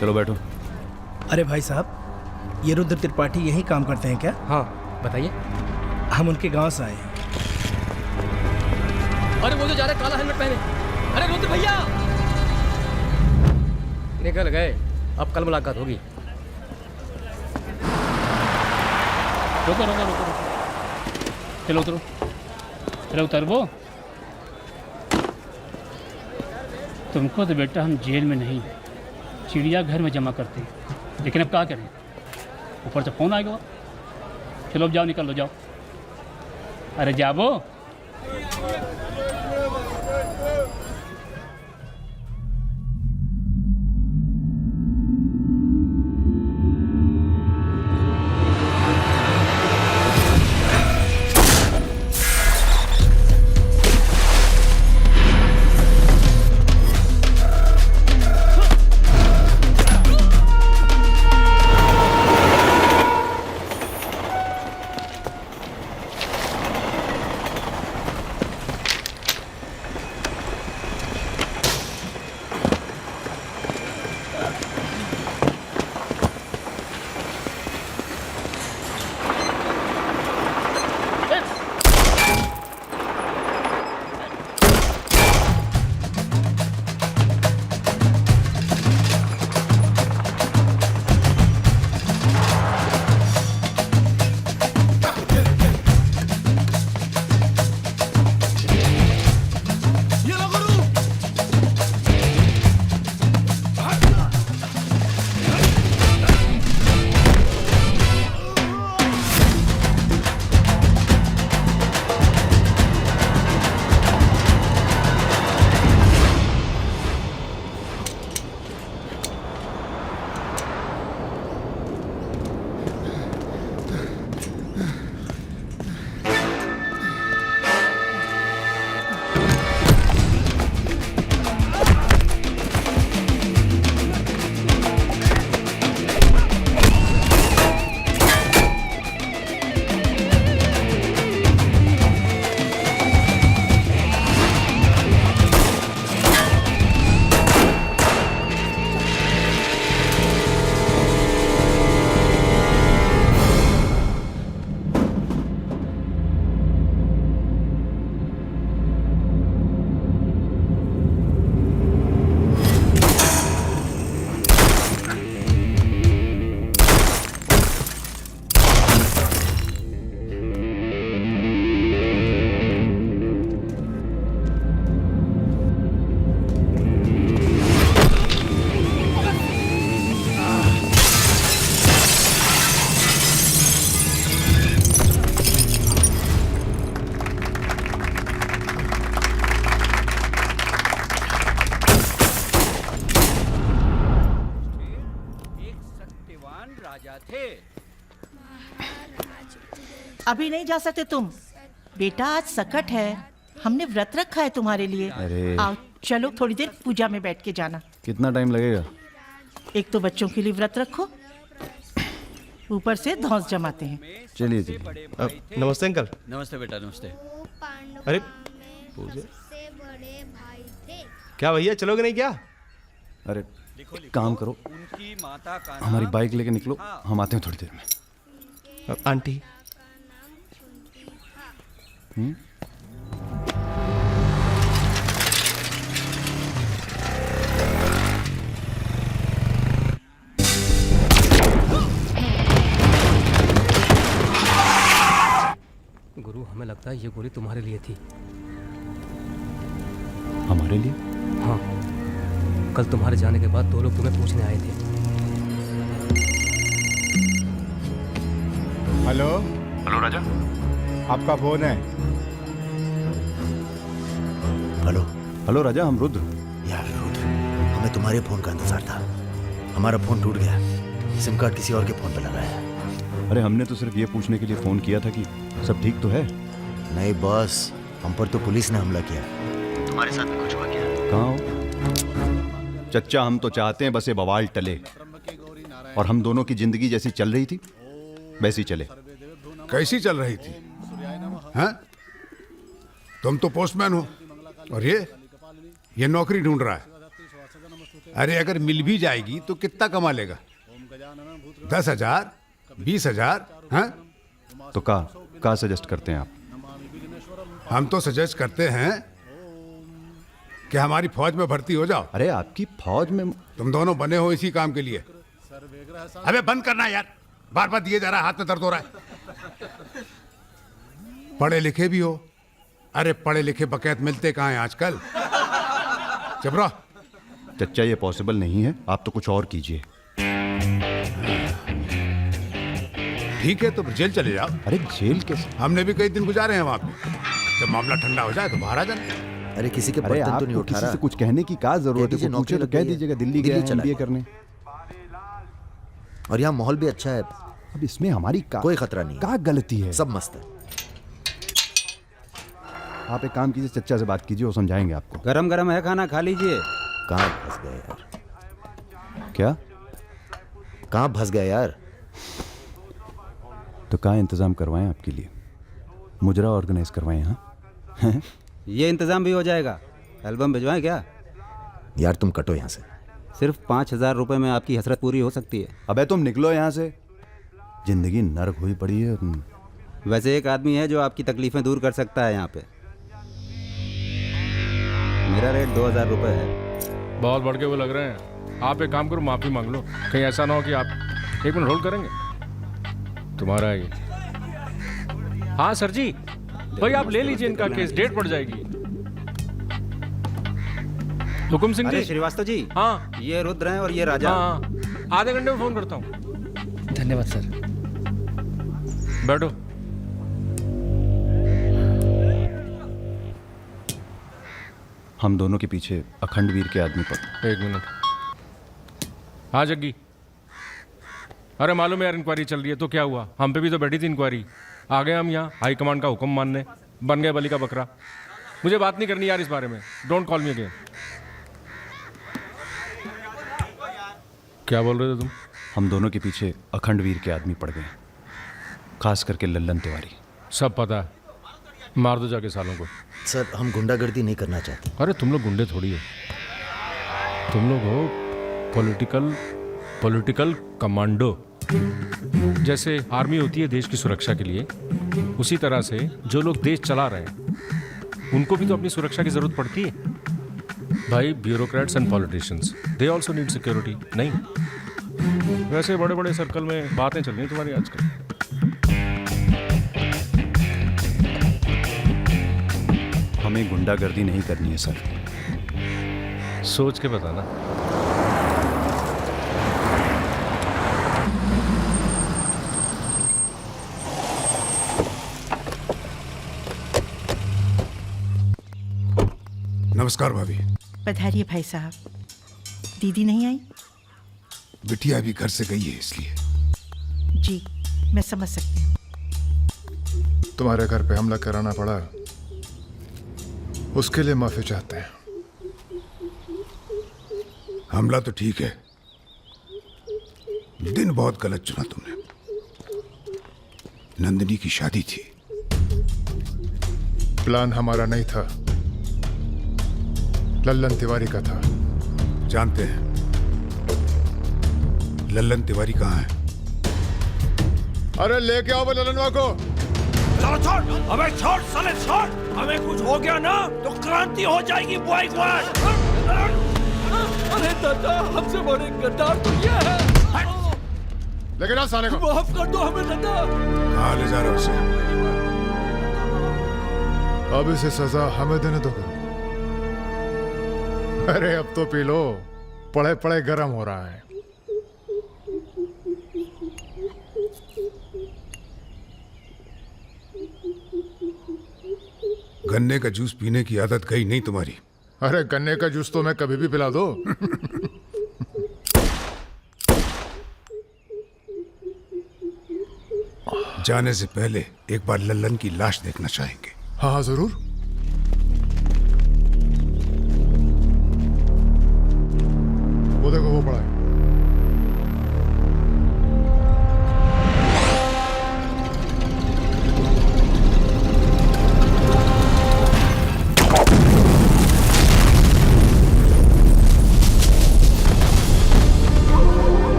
चलो बैठो। अरे भाई साहब, ये रुद्र त्रिपाठी यही काम करते हैं क्या? हाँ बताइए। हम उनके गांव से आए हैं। अरे वो जो जा रहे काला हेलमेट पहने, अरे रुद्र भैया निकल गए। अब कल मुलाकात होगी। रुको रुको रुको रुको, चलो उतरो, चलो उतरबो। तुमको तो बेटा हम जेल में नहीं, चिड़ियाघर में जमा करते हैं, लेकिन अब क्या करें, ऊपर से फ़ोन आएगा। चलो अब जाओ, निकल लो जाओ। अरे जाबो। अभी नहीं जा सकते तुम बेटा, आज सकट है, हमने व्रत रखा है तुम्हारे लिए। अरे आओ चलो, थोड़ी देर पूजा में बैठ के जाना। कितना टाइम लगेगा? एक तो बच्चों के लिए व्रत रखो, ऊपर से धौंस जमाते हैं। चलिए चलिए। नमस्ते अंकल। नमस्ते बेटा, नमस्ते। अरे क्या भैया, चलोगे नहीं क्या? अरे एक काम करो, हमारी बाइक लेके निकलो, हम आते हैं थोड़ी देर में। आंटी गुरु, हमें लगता है ये गोली तुम्हारे लिए थी। हमारे लिए? हाँ, कल तुम्हारे जाने के बाद 2 लोग तुम्हें पूछने आए थे। हेलो हेलो राजा, आपका फोन है। हेलो हेलो राजा, हम रुद्र। यार रुद्र, हमें तुम्हारे फोन का इंतजार था। हमारा फोन टूट गया, सिम कार्ड किसी और के फोन पे लगा है। अरे हमने तो सिर्फ ये पूछने के लिए फोन किया था कि सब ठीक तो है। नहीं बॉस, हम पर तो पुलिस ने हमला किया। तुम्हारे साथ भी कुछ हुआ क्या? कहाँ हो चच्चा? हम तो चाहते हैं बस ये बवाल टले और हम दोनों की जिंदगी जैसी चल रही थी वैसी चले। कैसी चल रही थी? हैं? तुम तो पोस्टमैन हो और ये नौकरी ढूंढ रहा है। अरे अगर मिल भी जाएगी तो कितना कमा लेगा? 10,000 20,000? हैं? तो का सजेस्ट करते हैं आप? हम तो सजेस्ट करते हैं कि हमारी फौज में भर्ती हो जाओ। अरे आपकी फौज में? तुम दोनों बने हो इसी काम के लिए। अबे बंद करना यार, बार बार दिए जा रहा है, हाथ में दर्द हो रहा है। पढ़े लिखे भी हो। अरे पढ़े लिखे बकैत मिलते कहाँ हैं आजकल? चुप रहो। चच्चा ये पॉसिबल नहीं है, आप तो कुछ और कीजिए। ठीक है तो जेल चले जाओ। अरे जेल कैसे? हमने भी कई दिन गुजारे हैं वहां पे। जब मामला ठंडा हो जाए तो बाहर आ जाना। अरे किसी के अरे बर्तन तो नहीं उठा किसी रहा। से कुछ कहने की क्या जरूरत है? नौकरी पूछे तो लग कह गई है। दीजिएगा दिल्ली गया है MBA करने। और यहाँ माहौल भी अच्छा है। अब इसमें हमारी कोई खतरा नहीं। क्या गलती है? सब मस्त है। आप एक काम कीजिए, चच्चा से बात कीजिए, वो समझाएंगे आपको। गरम गरम है, खाना खा लीजिए। कहाँ फंस गए यार? क्या? कहाँ फंस गए यार? तो कहाँ इंतजाम करवाएं आपके लिए? मुजरा ऑर्गेनाइज करवाएं? हाँ ये इंतजाम भी हो जाएगा। एल्बम भिजवाएं क्या? यार तुम कटो यहाँ से। सिर्फ 5,000 रुपए में आपकी हसरत पूरी हो सकती है। अबे तुम निकलो यहाँ से, जिंदगी नर्क हुई पड़ी है। वैसे एक आदमी है जो आपकी तकलीफें दूर कर सकता है यहाँ पे। मेरा रेट 2,000 रुपए है। बहुत बढ़ के वो लग रहे हैं। आप एक काम करो, माफी मांग लो। कहीं ऐसा ना हो कि आप 1 मिनट होल्ड करेंगे? तुम्हारा ही। हाँ सर जी, भाई आप ले लीजिए इनका केस, डेट पड़ जाएगी। हुकुम सिंह जी। श्रीवास्तव जी। हाँ ये रुद्र हैं और ये राजा। हाँ आधे घंटे में फोन करता हूँ। धन्यवाद सर। बैठो। हम दोनों के पीछे अखंड वीर के आदमी पर। 1 मिनट। हाँ जग्गी। अरे मालूम है यार, इंक्वायरी चल रही है। तो क्या हुआ? हम पे भी तो बैठी थी इंक्वायरी। आ गए हम यहाँ हाई कमांड का हुक्म मानने, बन गए बलि का बकरा। मुझे बात नहीं करनी यार इस बारे में। Don't call me again. क्या बोल रहे थे तुम? हम दोनों के पीछे अखंड वीर के आदमी पड़ गए, खास करके लल्लन तिवारी। सब पता है, मार दो जाके सालों को। सर हम गुंडागर्दी नहीं करना चाहते। अरे तुम लोग गुंडे थोड़ी हो, तुम लोग हो पॉलिटिकल कमांडो। जैसे आर्मी होती है देश की सुरक्षा के लिए, उसी तरह से जो लोग देश चला रहे हैं उनको भी तो अपनी सुरक्षा की जरूरत पड़ती है भाई। Bureaucrats and politicians, they also need security. नहीं, वैसे बड़े बड़े सर्कल में बातें चल रही हैं तुम्हारी आजकल। हमें गुंडागर्दी नहीं करनी है सर। सोच के बताना। नमस्कार भाभी। पधारिए भाई साहब। दीदी नहीं आई? बिटिया अभी घर से गई है इसलिए। जी मैं समझ सकती हूँ। तुम्हारे घर पे हमला कराना पड़ा, उसके लिए माफी चाहते हैं। हमला तो ठीक है, दिन बहुत गलत चुना तुमने। नंदिनी की शादी थी। प्लान हमारा नहीं था, लल्लन तिवारी का था। जानते हैं लल्लन तिवारी कहाँ है? अरे लेके आओ लल्लनवा को। चलो छोड़, अबे छोड़ साले छोड़। हमें कुछ हो गया ना तो क्रांति हो जाएगी बॉय स्क्वाड। अरे दादा, हमसे बड़े गद्दार तो ये है। लेकिन आ साले को। माफ कर दो हमें दादा। कहाँ ले जा रहे हो उसे? अब इसे सजा हमें देने दो। अरे अब तो पी लो, पड़े पड़े गरम हो रहा है। गन्ने का जूस पीने की आदत गई नहीं तुम्हारी? अरे गन्ने का जूस तो मैं कभी भी पिला दो। जाने से पहले एक बार लल्लन की लाश देखना चाहेंगे। हाँ हाँ जरूर। वो देखो वो पड़ा है।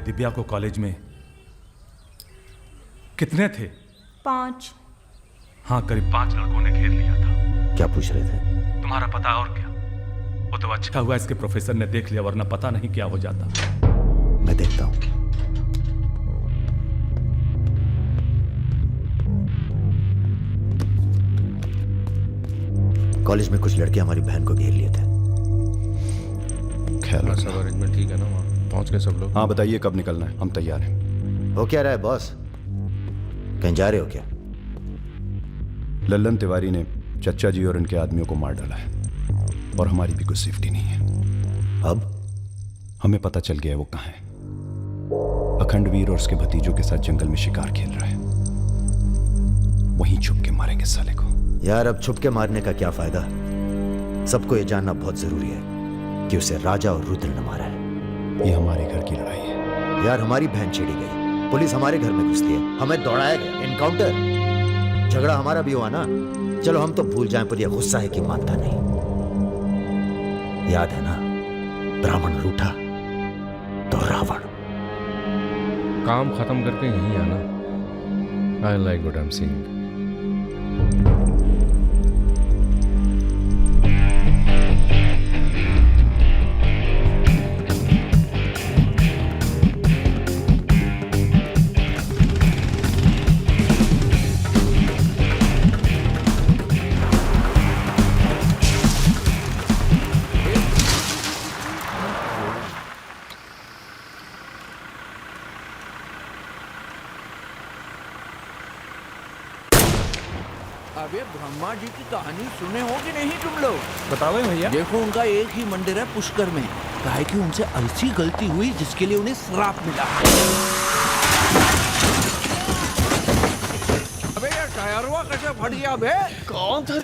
दिव्या को कॉलेज में कितने थे? 5। हाँ, करीब 5 लड़कों ने घेर लिया था। क्या पूछ रहे थे? तुम्हारा पता और क्या? वो तो अच्छा हुआ इसके प्रोफेसर ने देख लिया, वरना पता नहीं क्या हो जाता। मैं देखता हूं। कॉलेज में कुछ लड़के हमारी बहन को घेर लिए थे। ख्याल सब अरेंजमेंट ठीक है ना? वहाँ पहुंच गए सब लोग? हाँ बताइए कब निकलना है, हम तैयार हैं। हो क्या रहा है बॉस? कहीं जा रहे हो क्या? लल्लन तिवारी ने चच्चा जी और इनके आदमियों को मार डाला है और हमारी भी कुछ सेफ्टी नहीं है। अब हमें पता चल गया है वो कहाँ है। अखंडवीर और उसके भतीजों के साथ जंगल में शिकार खेल रहा है। वहीं छुप के मारेंगे साले को। यार अब छुप के मारने का क्या फायदा? सबको ये जानना बहुत जरूरी है कि उसे राजा और रुद्र ने मारा है। ये हमारे घर की लड़ाई है। यार हमारी बहन छेड़ी गई, पुलिस हमारे घर में घुसती है, हमें दौड़ाया गया, एनकाउंटर, झगड़ा हमारा भी हुआ ना। चलो हम तो भूल जाएं, पर यह गुस्सा है कि मानता नहीं। याद है ना, ब्राह्मण रूठा तो रावण। काम खत्म करके यहीं आना। I like what I am seeing. अबे ब्रह्मा जी की कहानी सुने हो कि नहीं तुम लोग? बताओ भैया। देखो उनका एक ही मंदिर है पुष्कर में। काहे कि उनसे ऐसी गलती हुई जिसके लिए उन्हें श्राप मिला। अबे यार टायरवा कैसे फट गया बे? कौन था?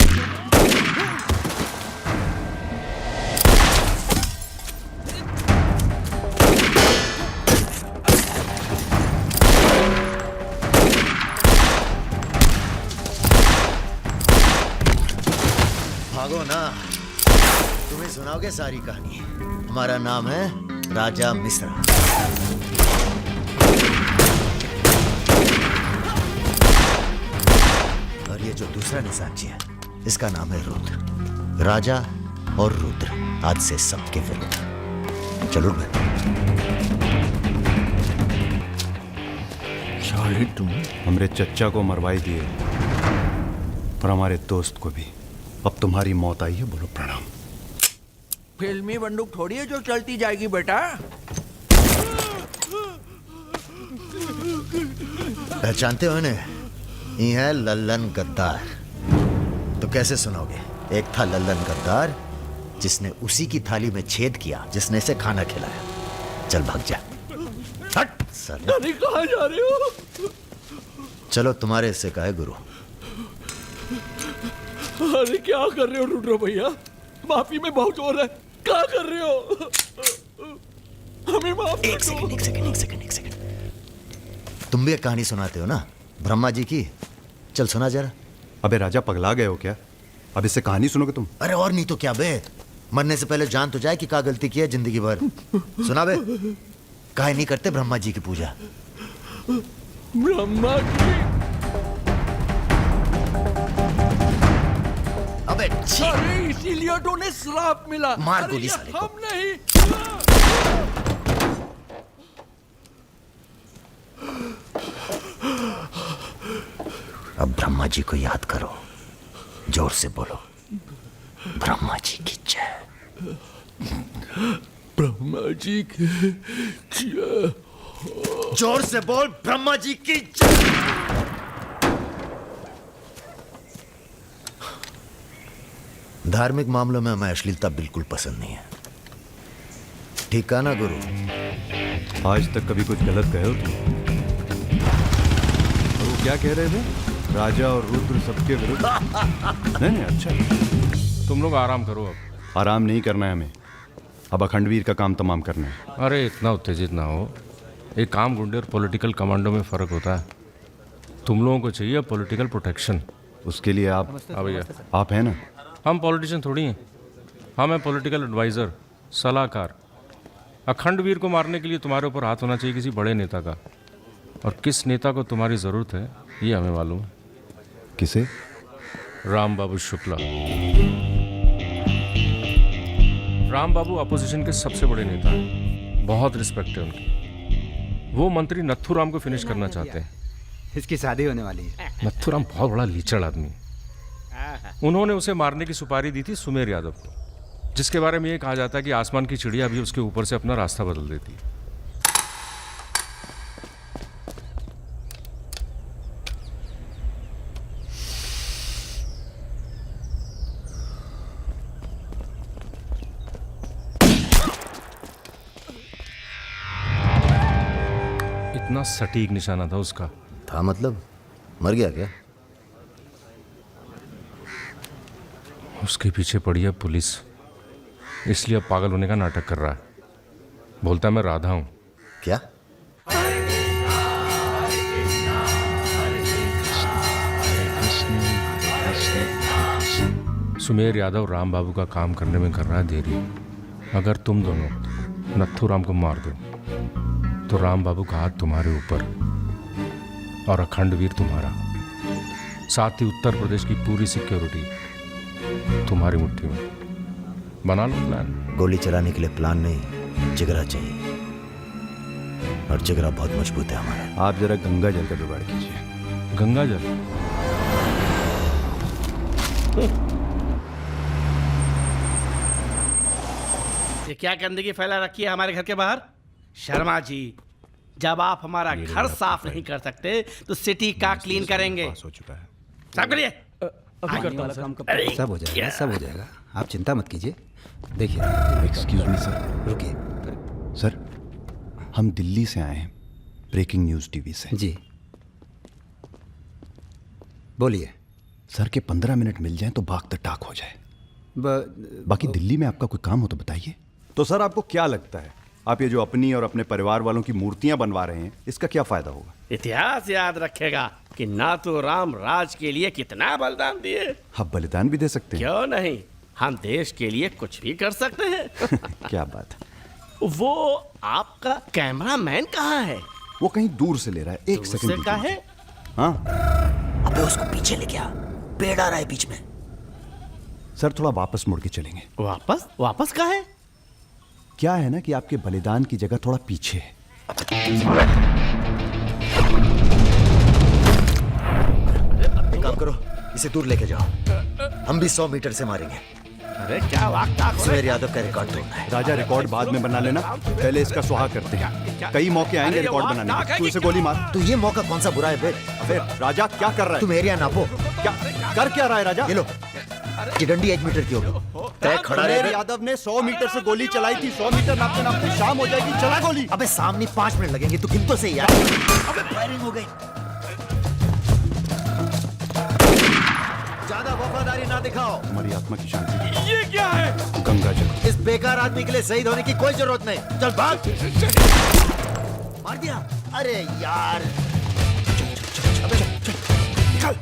भागो ना, तुम्हें सुनाओगे सारी कहानी। हमारा नाम है राजा मिश्रा। और ये जो दूसरा निशानची है, इसका नाम है रुद्र। राजा और रुद्र आज से सबके विरुद्ध। चलो साले तुम हमरे चच्चा को मरवाई दिए और हमारे दोस्त को भी। अब तुम्हारी मौत आई है, बोलो प्रणाम। फिल्मी बंदूक थोड़ी है जो चलती जाएगी बेटा। पहचानते हो इन्हें? ये है लल्लन गद्दार। तो कैसे सुनोगे? एक था लल्लन गद्दार जिसने उसी की थाली में छेद किया जिसने इसे खाना खिलाया। चल भाग जा। हट साले। अरे कहाँ जा रहे हो? चलो तुम्हारे हिस्से का है गुरु। अरे क्या कर रहे हो रुद्र भैया? माफी में बहुत जोर है। क्या कर रहे हो? हमें माफ कर दो। एक सेकंड। तुम भी एक कहानी सुनाते हो ना ब्रह्मा जी की? चल सुना जरा। अबे राजा पगला गए हो क्या? अब इससे कहानी सुनोगे तुम? अरे और नहीं तो क्या बे, मरने से पहले जान तो जाए कि क्या गलती की है जिंदगी भर। सुना बे। काहे नहीं करते ब्रह्मा जी की पूजा? ब्रह्मा जी? अबे अरे इसीलिए तो उन्हें श्राप मिला। मार गोली साले को। हम नहीं। अब ब्रह्मा जी को याद करो, जोर से बोलो, ब्रह्मा जी की जय। ब्रह्मा जी की जय। जोर से बोल, ब्रह्मा जी की जय। धार्मिक मामलों में हमें अश्लीलता बिल्कुल पसंद नहीं है। ठीक कहा ना गुरु? आज तक कभी कुछ गलत कहे हो तुम? और वो क्या कह रहे थे? राजा और रुद्र सबके विरुद्ध? नहीं, अच्छा। तुम लोग आराम करो। अब आराम नहीं करना है हमें, अब अखंडवीर का काम तमाम करना है। अरे इतना उत्तेजित ना हो। एक काम गुंडे और पॉलिटिकल कमांडो में फ़र्क होता है। तुम लोगों को चाहिए पॉलिटिकल प्रोटेक्शन। उसके लिए आप भैया आप हैं ना? हम पॉलिटिशियन थोड़ी हैं, हम हैं पॉलिटिकल एडवाइज़र, सलाहकार। अखंडवीर को मारने के लिए तुम्हारे ऊपर हाथ होना चाहिए किसी बड़े नेता का, और किस नेता को तुम्हारी ज़रूरत है ये हमें मालूम है। किसे? राम बाबू शुक्ला। राम बाबू अपोजिशन के सबसे बड़े नेता हैं, बहुत रिस्पेक्ट है उनकी। वो मंत्री नथुराम को फिनिश करना चाहते हैं। इसकी शादी होने वाली है। नथुराम बहुत बड़ा लीचड़ आदमी है। उन्होंने उसे मारने की सुपारी दी थी सुमेर यादव को, जिसके बारे में ये कहा जाता है कि आसमान की चिड़िया भी उसके ऊपर से अपना रास्ता बदल देती है। इतना सटीक निशाना था उसका। था मतलब? मर गया क्या? उसके पीछे पड़ी है पुलिस, इसलिए अब पागल होने का नाटक कर रहा है। बोलता है मैं राधा हूं। क्या? सुमेर यादव राम बाबू का काम करने में कर रहा है देरी। अगर तुम दोनों नथुराम को मार दो तो राम बाबू का हाथ तुम्हारे ऊपर और अखंडवीर तुम्हारा, साथ ही उत्तर प्रदेश की पूरी सिक्योरिटी तुम्हारी मुट्ठी में। बना लो प्लान। गोली चलाने के लिए प्लान नहीं, जिगरा चाहिए, और जिगरा बहुत मजबूत है हमारा। आप जरा गंगा जल का जुगाड़ कीजिए। गंगा जल? ये क्या गंदगी फैला रखी है हमारे घर के बाहर? शर्मा जी, जब आप हमारा घर साफ नहीं कर सकते तो सिटी का क्लीन करेंगे। हो चुका है। साफ करिए। सब हो जाएगा, सब हो जाएगा, आप चिंता मत कीजिए। देखिए, एक्सक्यूज मी सर। रुकिए सर, हम दिल्ली से आए हैं, ब्रेकिंग न्यूज़ टीवी से। जी बोलिए। सर के 15 मिनट मिल जाएं तो बाग द टाक हो जाए। बाकी दिल्ली में आपका कोई काम हो तो बताइए। तो सर आपको क्या लगता है, आप ये जो अपनी और अपने परिवार वालों की मूर्तियां बनवा रहे हैं, इसका क्या फायदा होगा? इतिहास याद रखेगा कि ना तो राम राज के लिए कितना बलिदान दिए। आप बलिदान भी दे सकते हैं। क्यों नहीं, हम देश के लिए कुछ भी कर सकते हैं। क्या बात है। वो आपका कैमरामैन कहाँ है? वो कहीं दूर से ले रहा है, एक सेकंड का है। हाँ, अबे उसको पीछे ले गया, पेड़ आ रहा है बीच में। सर थोड़ा वापस मुड़ के चलेंगे। वापस? वापस कहाँ है? क्या है ना कि आपके बलिदान की जगह थोड़ा पीछे है। एक काम करो, इसे दूर लेके जाओ, हम भी 100 मीटर से मारेंगे। अरे क्या वाक़ सुमेर यादव का रिकॉर्ड तोड़ना है। राजा रिकॉर्ड बाद में बना लेना, पहले इसका सुहा करते हैं। कई मौके आएंगे रिकॉर्ड बनाने के। तू इसे गोली मार। तो ये मौका कौन सा बुरा है बे? अबे राजा क्या कर रहा है? तुम एरिया नापो। क्या कर क्या रहा है राजा? ये लो, ये डंडी 1 मीटर की होगी। तय खड़ा रहे। सुमेर यादव ने 100 मीटर से गोली चलाई थी। 100 मीटर नापते नापते शाम हो जाएगी, चला गोली। अबे सामने 5 मिनट लगेंगे, तू गिन तो सही यार। अबे फायरिंग हो गई। ज्यादा वफादारी ना दिखाओ। हमारी आत्मा की शांति। ये क्या है? गंगा जल। इस बेकार आदमी के लिए शहीद होने की कोई जरूरत नहीं। चल भाग। मार दिया। अरे यार, अबे चल।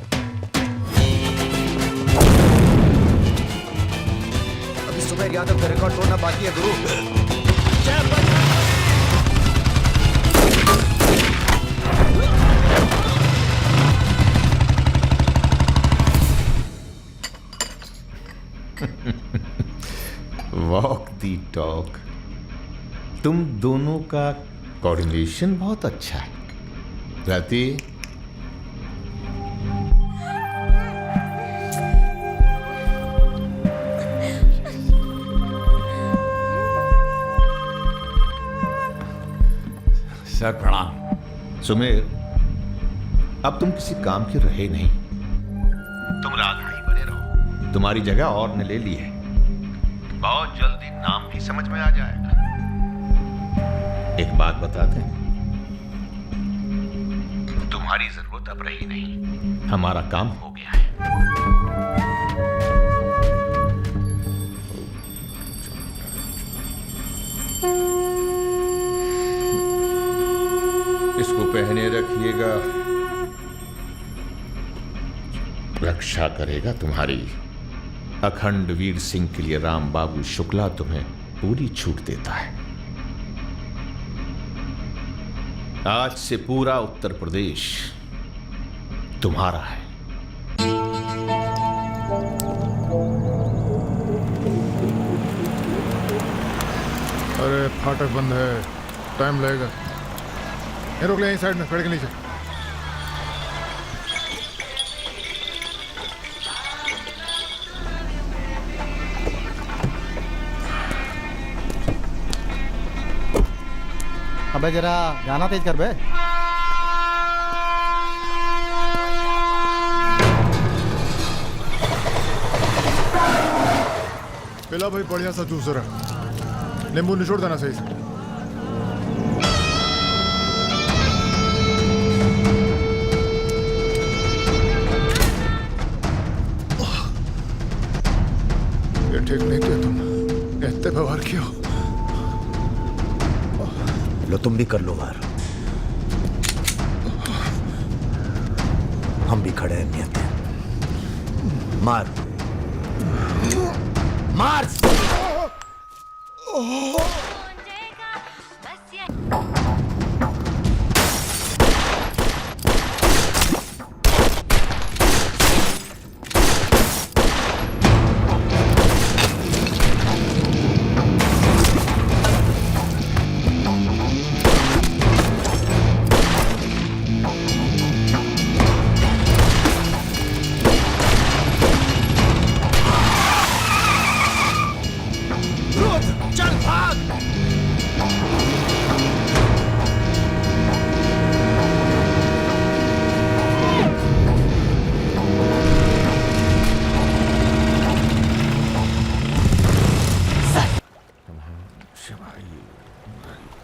अभी सुमेर यादव का रिकॉर्ड तोड़ना बाकी है गुरु। वॉक दी टॉक। तुम दोनों का कोऑर्डिनेशन बहुत अच्छा है। रति, सर प्रणाम। सुमेर, अब तुम किसी काम के रहे नहीं, तुम राधा ही बने रहो। तुम्हारी जगह और ने ले ली है। बहुत जल्दी नाम भी समझ में आ जाएगा। एक बात बता दें, तुम्हारी जरूरत अब रही नहीं, हमारा काम हो गया है। इसको पहने रखिएगा, रक्षा करेगा तुम्हारी। अखंड वीर सिंह के लिए राम बाबू शुक्ला तुम्हें पूरी छूट देता है। आज से पूरा उत्तर प्रदेश तुम्हारा है। अरे फाटक बंद है, टाइम लगेगा। ये रोक ले यहीं साइड में, पेड़ के नीचे। अबे जरा गाना तेज कर बे। पिला भाई बढ़िया सा जूस रहा, नींबू निचोड़ देना सही से। ये ठीक नहीं किया तुम, इतने व्यवहार किया। लो तुम भी कर लो वार। हम भी खड़े हैं नियत है। मार मार।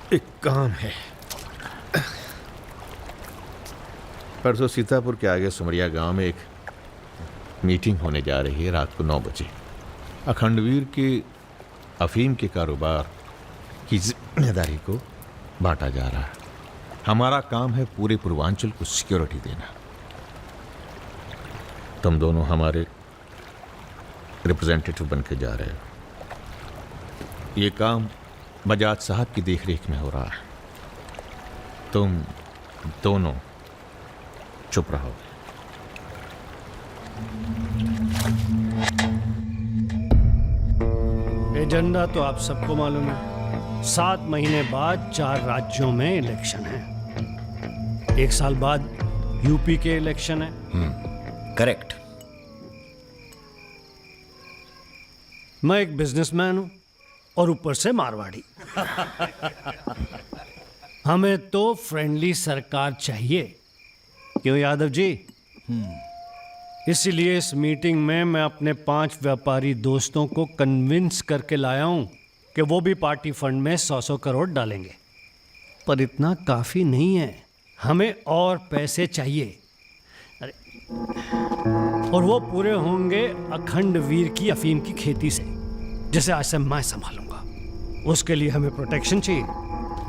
एक काम है। परसों सीतापुर के आगे सुमरिया गांव में एक मीटिंग होने जा रही है रात को 9 बजे। अखंडवीर के अफीम के कारोबार की जिम्मेदारी को बांटा जा रहा है। हमारा काम है पूरे पूर्वांचल को सिक्योरिटी देना। तुम दोनों हमारे रिप्रेजेंटेटिव बन के जा रहे हो। ये काम बजाज साहब की देखरेख में हो रहा है। तुम दोनों चुप रहो। एजेंडा तो आप सबको मालूम है। 7 महीने बाद 4 राज्यों में इलेक्शन है। 1 साल बाद यूपी के इलेक्शन है। करेक्ट। मैं एक बिजनेसमैन हूं और ऊपर से मारवाड़ी। हमें तो फ्रेंडली सरकार चाहिए, क्यों यादव जी? इसीलिए इस मीटिंग में मैं अपने 5 व्यापारी दोस्तों को कन्विंस करके लाया हूं कि वो भी पार्टी फंड में 100-100 करोड़ डालेंगे। पर इतना काफी नहीं है, हमें और पैसे चाहिए। अरे, और वो पूरे होंगे अखंड वीर की अफीम की खेती से, जिसे आज से मैं संभालूंगा। उसके लिए हमें प्रोटेक्शन चाहिए,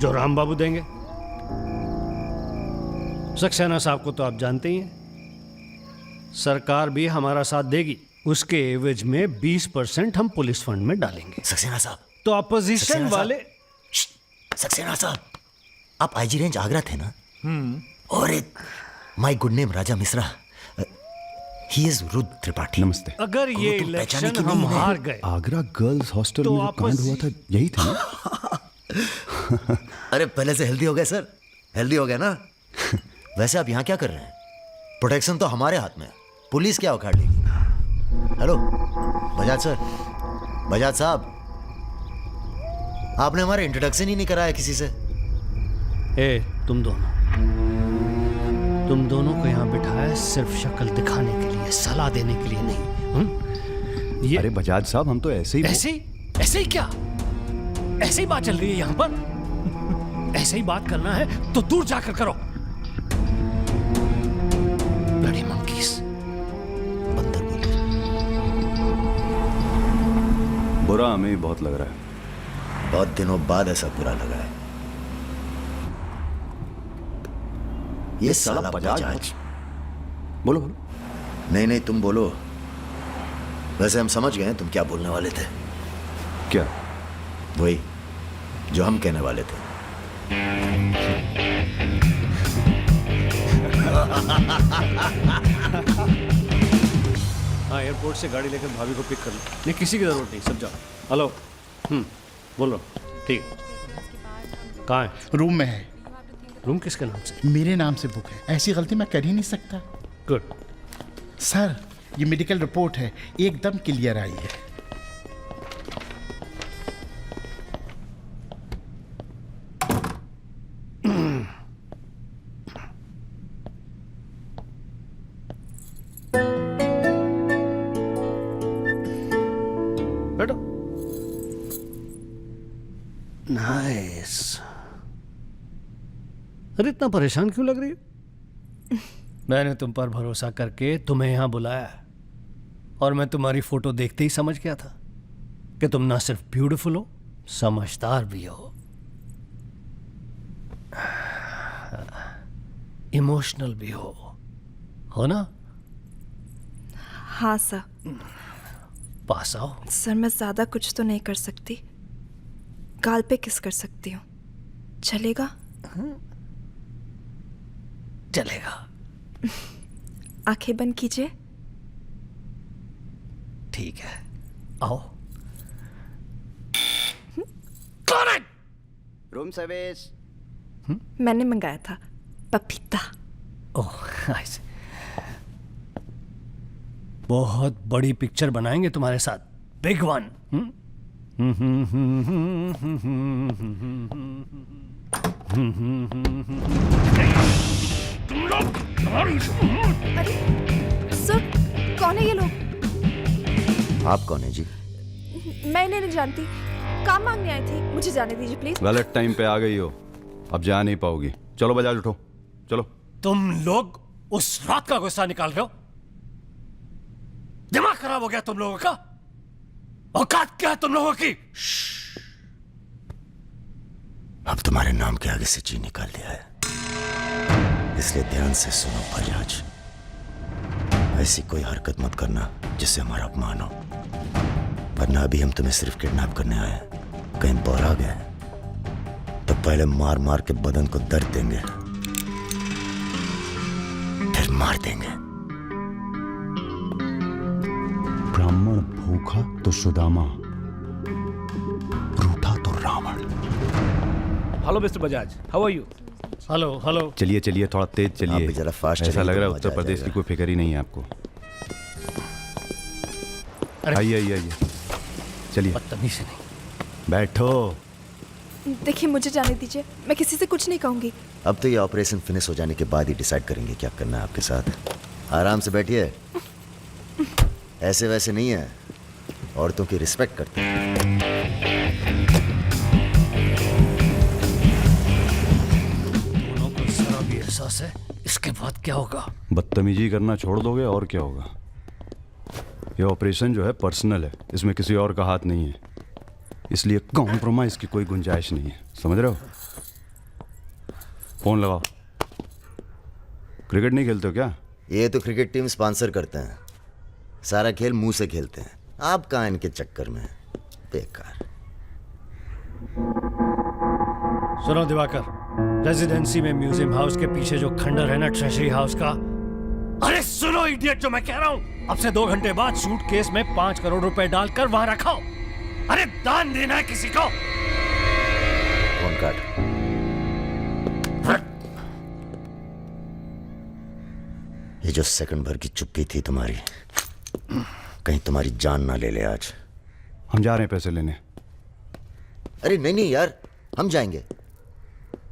जो राम बाबू देंगे। सक्सेना साहब को तो आप जानते ही हैं। सरकार भी हमारा साथ देगी। उसके एवज में 20% हम पुलिस फंड में डालेंगे। सक्सेना साहब तो अपोजिशन वाले। सक्सेना साहब, आप आईजी रेंज आगरा थे ना? और एक my good name Raja Mishra, he is Rudra Tripathi. नमस्ते। अगर ये इलेक्शन हम हार गए, आगरा गर्ल्स हॉस्टल में जो कांड हुआ था यही था ना? अरे पहले से हेल्दी हो गए सर, हेल्दी हो गए ना? वैसे आप यहाँ क्या कर रहे हैं? प्रोटेक्शन तो हमारे हाथ में है, पुलिस क्या उखाड़ लेगी? हेलो बजाज सर, बजाज साहब, आपने हमारा इंट्रोडक्शन ही नहीं कराया किसी से। ए, तुम दोनों को यहाँ बिठाया सिर्फ शक्ल दिखाने के लिए, सलाह देने के लिए नहीं। अरे बजाज साहब, हम तो ऐसे ही ऐसे ही क्या? ऐसे ही बात चल रही है यहाँ पर? ऐसे ही बात करना है तो दूर जाकर करो। Bloody monkeys। बुरा हमें भी बहुत लग रहा है। बहुत दिनों बाद ऐसा बुरा लगा है। ये साला बजाज। बोलो बोलो। नहीं तुम बोलो। वैसे हम समझ गए तुम क्या बोलने वाले थे। क्या? वही जो हम कहने वाले थे। हाँ, एयरपोर्ट से गाड़ी लेकर भाभी को पिक कर लो। नहीं, किसी की जरूरत नहीं, सब जाओ। हेलो। बोल रहा हूँ। ठीक है। कहाँ है? रूम में है। रूम किसके नाम से? मेरे नाम से बुक है। ऐसी गलती मैं कर ही नहीं सकता। गुड। सर, ये मेडिकल रिपोर्ट है, एकदम क्लियर आई है। बैठो। नाइस। अरे इतना परेशान क्यों लग रही हो? मैंने तुम पर भरोसा करके तुम्हें यहां बुलाया और मैं तुम्हारी फोटो देखते ही समझ गया था कि तुम ना सिर्फ ब्यूटीफुल हो, समझदार भी हो, इमोशनल भी हो ना? हाँ सर। पास आओ। सर, मैं ज्यादा कुछ तो नहीं कर सकती। गाल पे किस कर सकती हूँ, चलेगा? चलेगा। आंखें बंद कीजिए। ठीक है, आओ। Room service. मैंने मंगाया था पपीता। ओह, ऐसे बहुत बड़ी पिक्चर बनाएंगे तुम्हारे साथ, बिग वन। सर, कौन है ये लोग? आप कौन है जी? मैं इन्हें नहीं जानती, काम मांगने आई थी। मुझे जाने दीजिए प्लीज। गलत टाइम पे आ गई हो, अब जा नहीं पाओगी। चलो बजाज, उठो चलो। तुम लोग उस रात का गुस्सा निकाल रहे हो? दिमाग खराब हो गया तुम लोगों का? औकात क्या है तुम लोगों की? अब तुम्हारे नाम के आगे से जी निकाल दिया है, इसलिए ध्यान से सुनो बजाज। ऐसी कोई हरकत मत करना जिससे हमारा अपमान हो, वरना अभी हम तुम्हें सिर्फ किडनैप करने आए हैं। कहीं बौरा गए तो पहले मार मार के बदन को दर्द देंगे, फिर मार देंगे। ब्राह्मण भूखा तो सुदामा, रूठा तो Ravan. Hello mister Bajaj, how are you? Hello hello. चलिए चलिए, थोड़ा तेज चलिए। आप जरा फास्ट ऐसा चलिए लग रहा है तो उत्तर मजा आ प्रदेश की जाएगा। कोई फिक्र ही नहीं है आपको। आइए आइए आइए, चलिए। बदतमीज से नहीं। बैठो। देखिए, मुझे जाने दीजिए, मैं किसी से कुछ नहीं कहूंगी। अब तो ये ऑपरेशन फिनिश हो जाने के बाद ही डिसाइड करेंगे क्या करना है आपके साथ। आराम से बैठिए, ऐसे वैसे नहीं है, औरतों की रिस्पेक्ट करते हैं। दोनों को जरा भी एहसास है इसके बाद क्या होगा? बदतमीजी करना छोड़ दोगे और क्या होगा। ये ऑपरेशन जो है पर्सनल है, इसमें किसी और का हाथ नहीं है, इसलिए कॉम्प्रोमाइज की कोई गुंजाइश नहीं है, समझ रहे हो? फोन लगाओ। क्रिकेट नहीं खेलते हो क्या? ये तो क्रिकेट टीम स्पॉन्सर करते हैं, सारा खेल मुंह से खेलते हैं। आप कहाँ इनके चक्कर में, बेकार। सुनो दिवाकर, रेजिडेंसी में म्यूजियम हाउस के पीछे जो खंडर है ना, ट्रेजरी हाउस का, अरे सुनो इडियट, जो मैं कह रहा हूं, अब से 2 घंटे बाद सूटकेस में 5 करोड़ रुपए डालकर वहां रखो। अरे दान देना है किसी को। फोन काट। ये जो सेकंड भर की चुप्पी थी तुम्हारी, कहीं तुम्हारी जान ना ले ले आज। हम जा रहे हैं पैसे लेने। अरे नहीं नहीं यार, हम जाएंगे।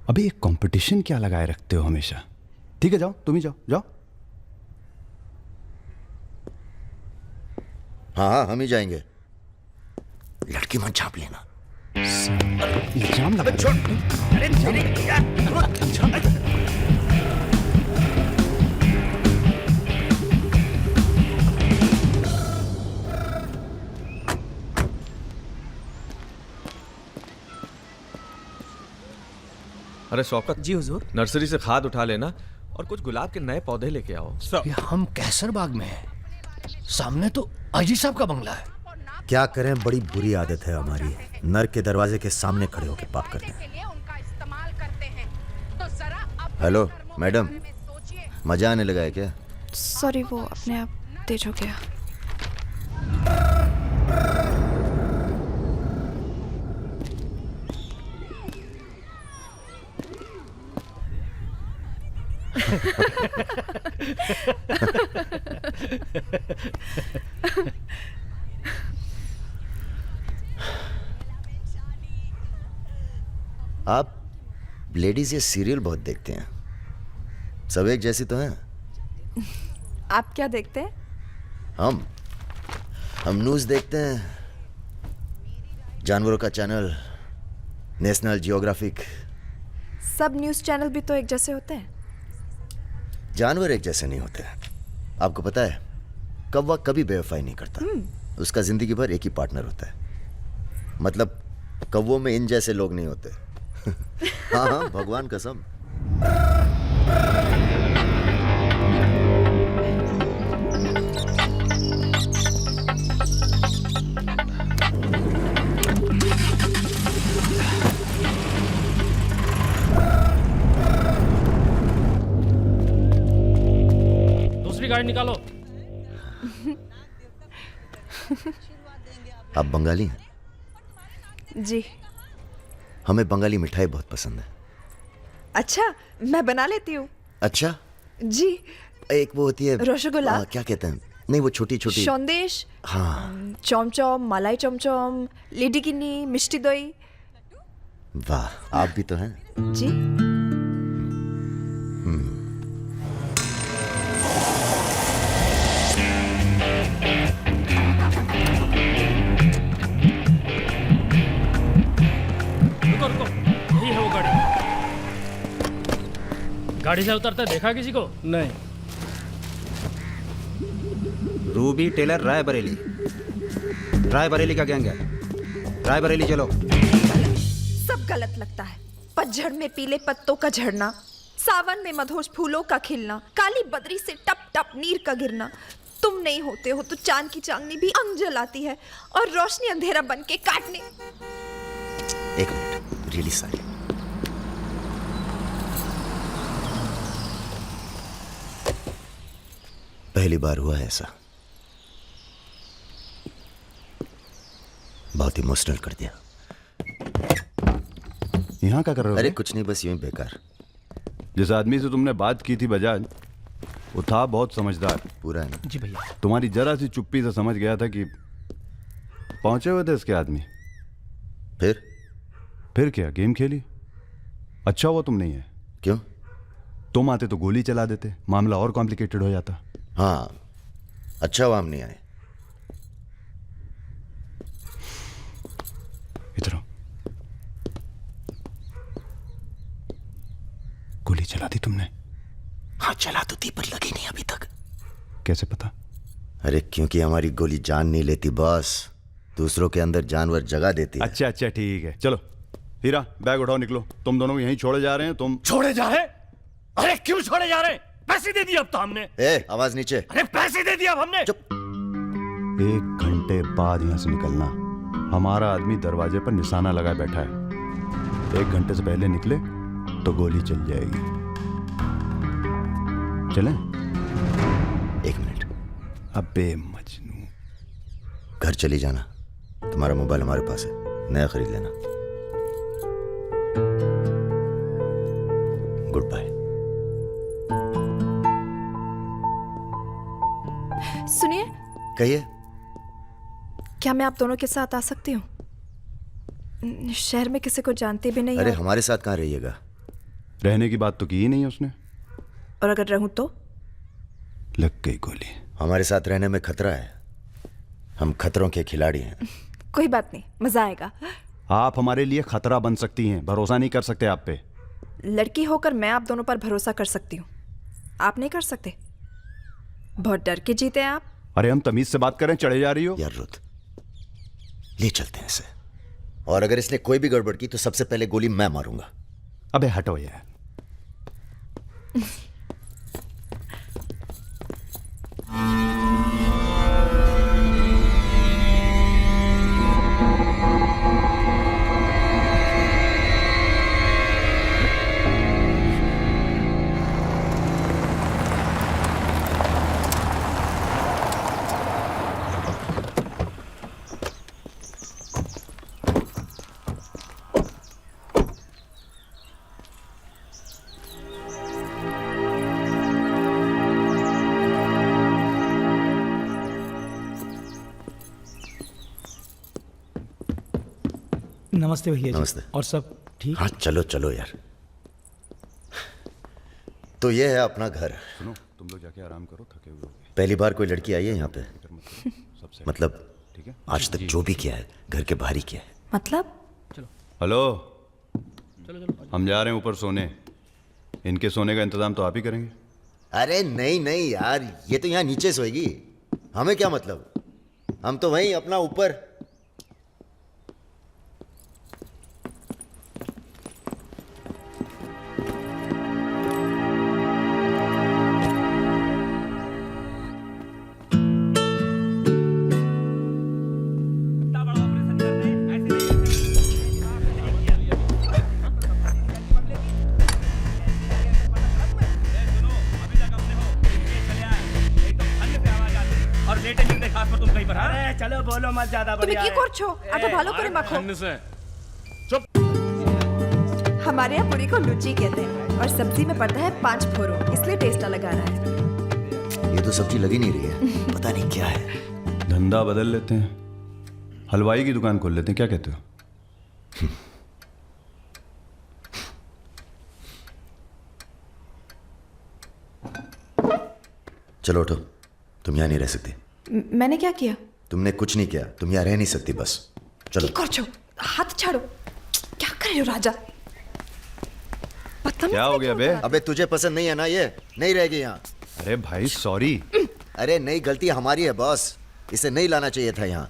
अबे एक कंपटीशन क्या लगाए रखते हो हमेशा। ठीक है, जाओ, तुम ही जाओ जाओ। हाँ हाँ हम ही जाएंगे। लड़की मत झाँप लेना। इल्जाम लगा छोड़। अरे तेरे यार। अरे शौकत जी हुजूर, नर्सरी से खाद उठा लेना और कुछ गुलाब के नए पौधे लेके आओ। ये हम कैसर बाग में हैं। सामने तो आजी साहब का बंगला है। क्या करें, बड़ी बुरी आदत है हमारी। नर के दरवाजे के सामने खड़े होकर पाप करते हैं। हेलो मैडम, मजा आने लगा है क्या? सॉरी, वो अपने आप तेज हो गया। आप लेडीज ये सीरियल बहुत देखते हैं, सब एक जैसी तो हैं। आप क्या देखते हैं? हम न्यूज़ देखते हैं, जानवरों का चैनल, नेशनल जियोग्राफिक। सब न्यूज़ चैनल भी तो एक जैसे होते हैं। जानवर एक जैसे नहीं होते। आपको पता है, कौवा कभी बेवफाई नहीं करता। उसका जिंदगी भर एक ही पार्टनर होता है। मतलब कौवों में इन जैसे लोग नहीं होते। हाँ हाँ, भगवान कसम। दूसरी गाड़ी निकालो। आप बंगाली हैं? जी। हमें बंगाली मिठाई बहुत पसंद है। अच्छा, मैं बना लेती हूँ। अच्छा जी। एक वो होती है रसगुल्ला। क्या कहते हैं? नहीं, वो छोटी छोटी। सौंदेश। हाँ। चमचम, मलाई चमचम, लेडी किन्नी, मिष्टी दही। वाह, आप भी तो हैं। जी। रुको, यही है वो गाड़ी। गाड़ी से उतरते देखा किसी को? नहीं। रूबी टेलर रायबरेली का गैंग है। रायबरेली चलो। सब गलत लगता है। पतझड़ में पीले पत्तों का झड़ना, सावन में मधोश फूलों का खिलना, काली बदरी से टप टप नीर का गिरना। तुम नहीं होते हो तो चांद की चांदनी भी अंग जलाती है और रोशनी अंधेरा बन के काटने। एक मिनट, रियली सॉरी। पहली बार हुआ है ऐसा। बहुत इमोशनल कर दिया। यहाँ क्या कर रहे हो? अरे कुछ नहीं, बस यूं ही बेकार। जिस आदमी से तुमने बात की थी बजाज, वो था बहुत समझदार। पूरा है ना? जी भैया। तुम्हारी जरा सी चुप्पी से समझ गया था कि पहुंचे हुए थे इसके आदमी। फिर क्या गेम खेली? अच्छा हुआ तुम नहीं है। क्यों? तुम आते तो गोली चला देते, मामला और कॉम्प्लिकेटेड हो जाता। हाँ, अच्छा हुआ हम नहीं आए। इधर आओ। गोली चला दी तुमने? हाँ चला तो थी, पर लगी नहीं अभी तक। कैसे पता? अरे क्योंकि हमारी गोली जान नहीं लेती बॉस, दूसरों के अंदर जानवर जगा देती है। अच्छा अच्छा ठीक है, चलो हीरा बैग उठाओ, निकलो। तुम दोनों यहीं छोड़े जा रहे हैं। तुम छोड़े जा रहे? अरे क्यों छोड़े जा रहे? पैसे दे दिए अब तो हमने। आवाज नीचे। अरे पैसे दे दिए अब हमने। चुप। 1 घंटे बाद यहां से निकलना। हमारा आदमी दरवाजे पर निशाना लगाए बैठा है। 1 घंटे से पहले निकले तो गोली चल जाएगी। चलें? 1 मिनट। अबे मजनू, घर चली जाना। तुम्हारा मोबाइल हमारे पास है, नया खरीद लेना। Goodbye. सुनिए। कहिए। क्या मैं आप दोनों के साथ आ सकती हूँ? शहर में किसी को जानती भी नहीं। अरे हमारे साथ कहाँ रहिएगा? रहने की बात तो की ही नहीं उसने। और अगर रहूं तो? लग गई गोली। हमारे साथ रहने में खतरा है। हम खतरों के खिलाड़ी हैं। कोई बात नहीं, मजा आएगा। आप हमारे लिए खतरा बन सकती हैं, भरोसा नहीं कर सकते आप पे। लड़की होकर मैं आप दोनों पर भरोसा कर सकती हूँ, आप नहीं कर सकते। बहुत डर के जीते हैं आप। अरे हम तमीज से बात करें, चढ़े जा रही हो। यार रुत, ले चलते हैं इसे, और अगर इसने कोई भी गड़बड़ की तो सबसे पहले गोली मैं मारूंगा। अबे हटो यार। नमस्ते भैया जी। नमस्ते। और सब ठीक? हाँ चलो चलो यार। तो ये है अपना घर। सुनो, तुम लोग जाके आराम करो, थके हुए होगे। पहली बार कोई लड़की आई है यहाँ पे? मतलब ठीक है, आज तक जो भी किया है घर के बाहर ही किया है। मतलब? हेलो, हम जा रहे हैं ऊपर सोने। इनके सोने का इंतजाम तो आप ही करेंगे। अरे नहीं नहीं यार, ये तो यहाँ नीचे सोएगी, हमें क्या मतलब, हम तो वहीं अपना ऊपर। চলো বলো মত ज़्यादा তুমি बढ़िया কি है। করছো? এত ভালো করে মাখো। हमारे यहाँ पूरी को लुची कहते हैं और सब्जी में पड़ता है 5 फोरो, इसलिए टेस्ट अलग आ रहा है। ये तो सब्जी लगी नहीं रही है, पता नहीं क्या है। धंधा बदल लेते हैं, हलवाई की दुकान खोल लेते हैं, क्या कहते हो? चलो उठो, तुम यहाँ नहीं रह सकती। मैंने क्या किया? तुमने कुछ नहीं किया, तुम यहाँ रह नहीं सकती, बस चलो। কি করছো? हाथ छाड़ो। क्या कर रहे हो राजा? क्या हो गया बे? अबे तुझे पसंद नहीं है ना, ये नहीं रहेगी यहाँ। अरे भाई सॉरी। अरे नहीं, गलती हमारी है बॉस, इसे नहीं लाना चाहिए था यहाँ।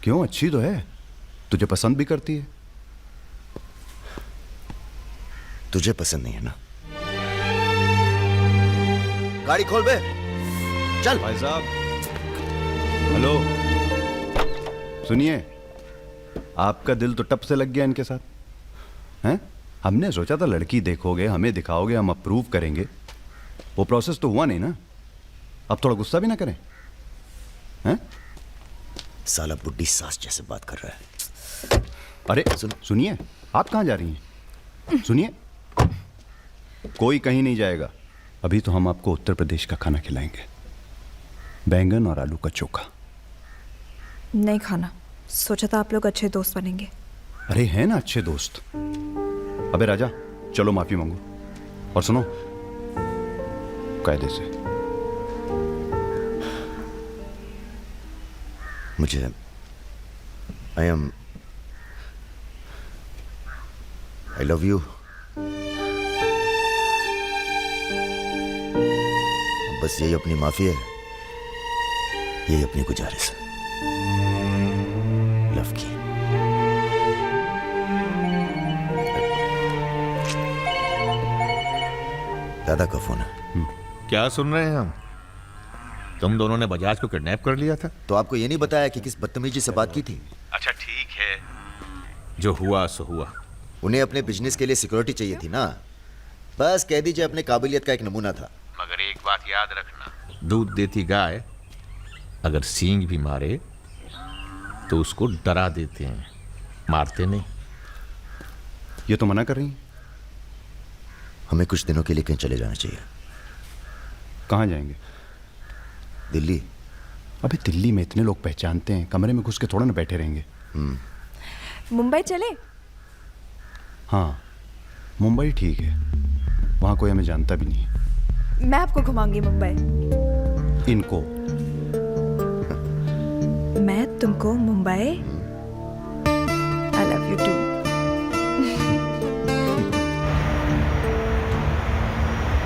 क्यों, अच्छी तो है, तुझे पसंद भी करती है। तुझे पसंद नहीं है ना? गाड़ी खोल बे, चल। भाई साहब, हेलो, सुनिए, आपका दिल तो टप से लग गया इनके साथ हैं? हमने सोचा था लड़की देखोगे, हमें दिखाओगे, हम अप्रूव करेंगे। वो प्रोसेस तो हुआ नहीं ना। अब थोड़ा गुस्सा भी ना करें हैं? साला बुड्ढी सास जैसे बात कर रहा है। अरे सुनिए, आप कहाँ जा रही हैं? सुनिए, कोई कहीं नहीं जाएगा। अभी तो हम आपको उत्तर प्रदेश का खाना खिलाएंगे, बैंगन और आलू का चोखा। नहीं खाना, सोचा था आप लोग अच्छे दोस्त बनेंगे। अरे हैं ना अच्छे दोस्त। अबे राजा, चलो माफी मांगो, और सुनो, कायदे से। मुझे आई लव यू। बस यही अपनी माफी है, यही अपनी गुजारिश है लव की। दादा का फोन है। क्या सुन रहे हैं हम? तुम दोनों ने बजाज को किडनैप कर लिया था? तो आपको ये नहीं बताया कि किस बदतमीजी से बात की थी? अच्छा ठीक है, जो हुआ सो हुआ। उन्हें अपने बिजनेस के लिए सिक्योरिटी चाहिए थी ना, बस कह दीजिए अपने काबिलियत का एक नमूना था। मगर एक बात याद रखना, दूध देती गाय अगर सींग भी मारे तो उसको डरा देते हैं, मारते नहीं। ये तो मना कर रही हैं। हमें कुछ दिनों के लिए कहीं चले जाना चाहिए। कहाँ जाएंगे? दिल्ली। अबे दिल्ली में इतने लोग पहचानते हैं, कमरे में घुस के थोड़ा ना बैठे रहेंगे। मुंबई चले? हाँ, मुंबई ठीक है, वहाँ कोई हमें जानता भी नहीं है। मैं आपको घुमाऊंगी मुंबई। इनको मैं तुमको Mumbai I love you too.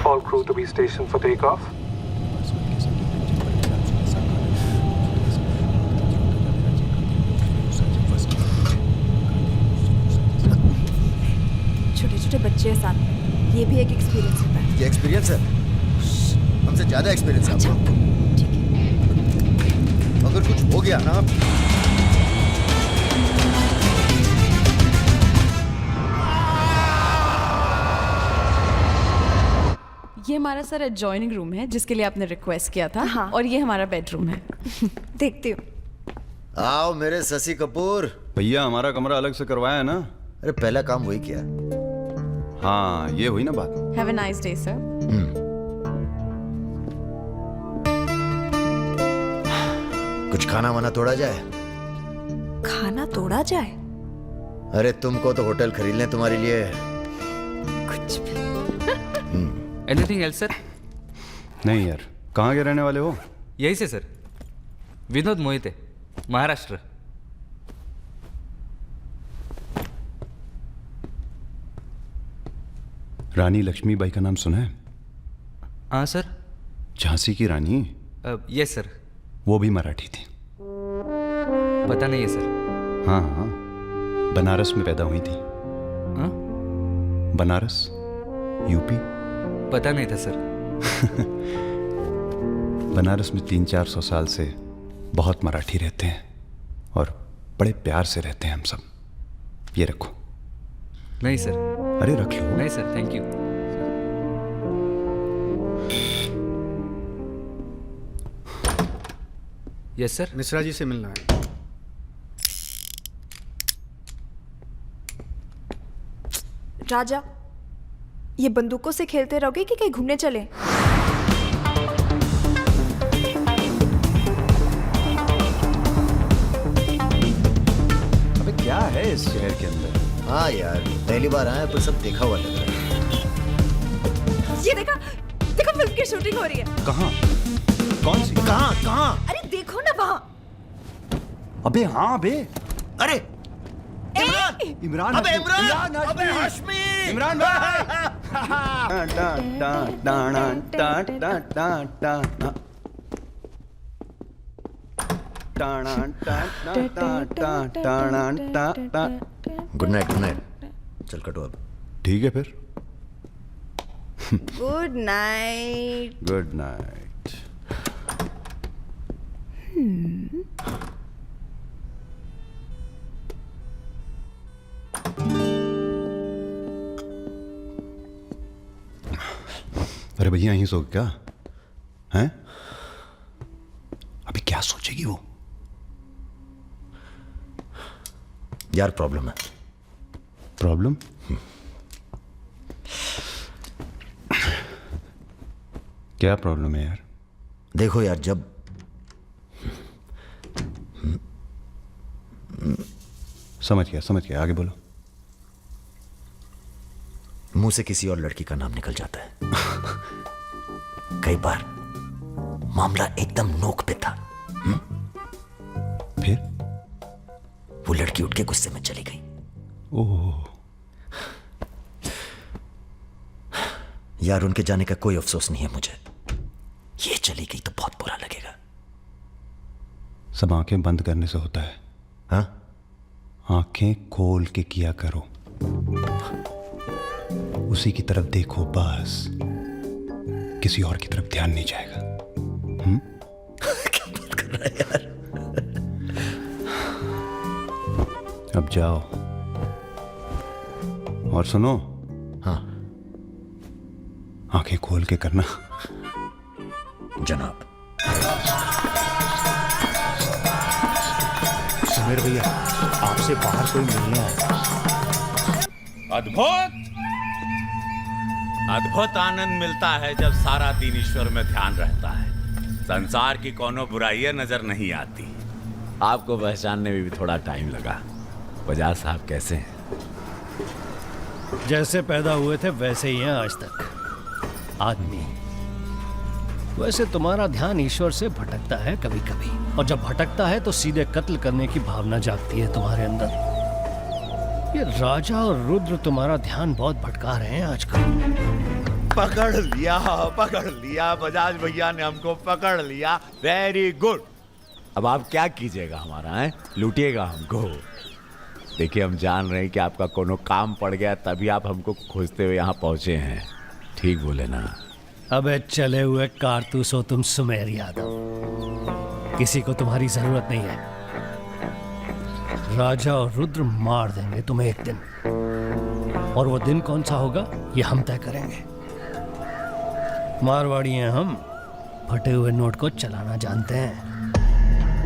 All crew to be stationed for takeoff. छोटे छोटे बच्चे हैं साथ में, ये भी एक एक्सपीरियंस होता है। ये एक्सपीरियंस है, हमसे ज्यादा एक्सपीरियंस है आपको। अगर कुछ हो गया ना, ये हमारा सर एडजॉइनिंग रूम है जिसके लिए आपने रिक्वेस्ट किया था। हाँ। और ये हमारा बेडरूम है। देखती हूँ। आओ मेरे शशि कपूर। भैया हमारा कमरा अलग से करवाया है ना? अरे पहला काम वही किया। हाँ ये हुई ना बात। Have a nice day sir. कुछ खाना वाना तोड़ा जाए? खाना तोड़ा जाए? अरे तुमको तो होटल खरीद लें तुम्हारे लिए। कुछ भी। Anything else sir? नहीं यार, कहाँ के रहने वाले हो? यही से सर, विनोद मोहिते, महाराष्ट्र। रानी लक्ष्मीबाई का नाम सुना है? हाँ सर। झांसी की रानी? Yes sir. वो भी मराठी थी। पता नहीं है सर। हाँ हाँ, बनारस में पैदा हुई थी। हाँ? बनारस, यूपी। पता नहीं था सर। बनारस में 300-400 साल से बहुत मराठी रहते हैं और बड़े प्यार से रहते हैं हम सब। ये रखो। नहीं सर। अरे रख लो। नहीं sir, thank you. Yes sir. Mishra ji से मिलना है। राजा, ये बंदूकों से खेलते रहोगे कि कहीं घूमने चले? अबे क्या है इस शहर के अंदर? हाँ यार, पहली बार आए पर सब देखा हुआ लग रहा है। ये देखा, देखो फिल्म की शूटिंग हो रही है। कहाँ? कौन सी? कहाँ कहाँ? अरे देखो ना वहाँ। अबे हाँ बे। अरे इमरान। अबे इमरान, अबे हाशमी, इमरान भाई। Good night, good night. चल कटो अब। ठीक है फिर। Good night. Good night. अरे भैया यहीं सो क्या हैं? अभी क्या सोचेगी वो? यार प्रॉब्लम है। प्रॉब्लम? क्या प्रॉब्लम है यार? देखो यार, जब समझ गया, आगे बोलो। मुंह से किसी और लड़की का नाम निकल जाता है। कई बार मामला एकदम नोक पे था। फिर वो लड़की उठ के गुस्से में चली गई। ओह यार, उनके जाने का कोई अफसोस नहीं है मुझे। ये चली गई तो बहुत बुरा लगेगा। सब आंखें बंद करने से होता है। हाँ? आंखें खोल के किया करो, उसी की तरफ देखो बस, किसी और की तरफ ध्यान नहीं जाएगा। क्या बात कर रहा है यार? अब जाओ और सुनो। हाँ, आंखें खोल के करना। जनाब। समीर भैया, आपसे बाहर कोई मिलने आया। अद्भुत अद्भुत आनंद मिलता है जब सारा दिन ईश्वर में ध्यान रहता है। संसार की कोनो बुराइयां नजर नहीं आती। आपको पहचानने में भी थोड़ा टाइम लगा। बजाज साहब कैसे हैं? जैसे पैदा हुए थे वैसे ही हैं आज तक। आदमी वैसे तुम्हारा ध्यान ईश्वर से भटकता है कभी कभी, और जब भटकता है तो सीधे कत्ल करने की भावना जागती है तुम्हारे अंदर। ये राजा और रुद्र तुम्हारा ध्यान बहुत भटका रहे हैं आजकल। पकड़ लिया बजाज भैया ने हमको पकड़ लिया। Very good. अब आप क्या कीजिएगा हमारा है, लूटिएगा हमको। देखिए हम जान रहे हैं कि आपका कोनो काम पड़ गया तभी आप हमको खोजते हुए यहाँ पहुंचे हैं। ठीक बोले ना? अबे चले हुए कारतूस हो तुम सुमेर यादव, किसी को तुम्हारी जरूरत नहीं है। राजा और रुद्र मार देंगे तुम्हें एक दिन, और वो दिन कौन सा होगा ये हम तय करेंगे। मारवाड़ी हैं हम, फटे हुए नोट को चलाना जानते हैं।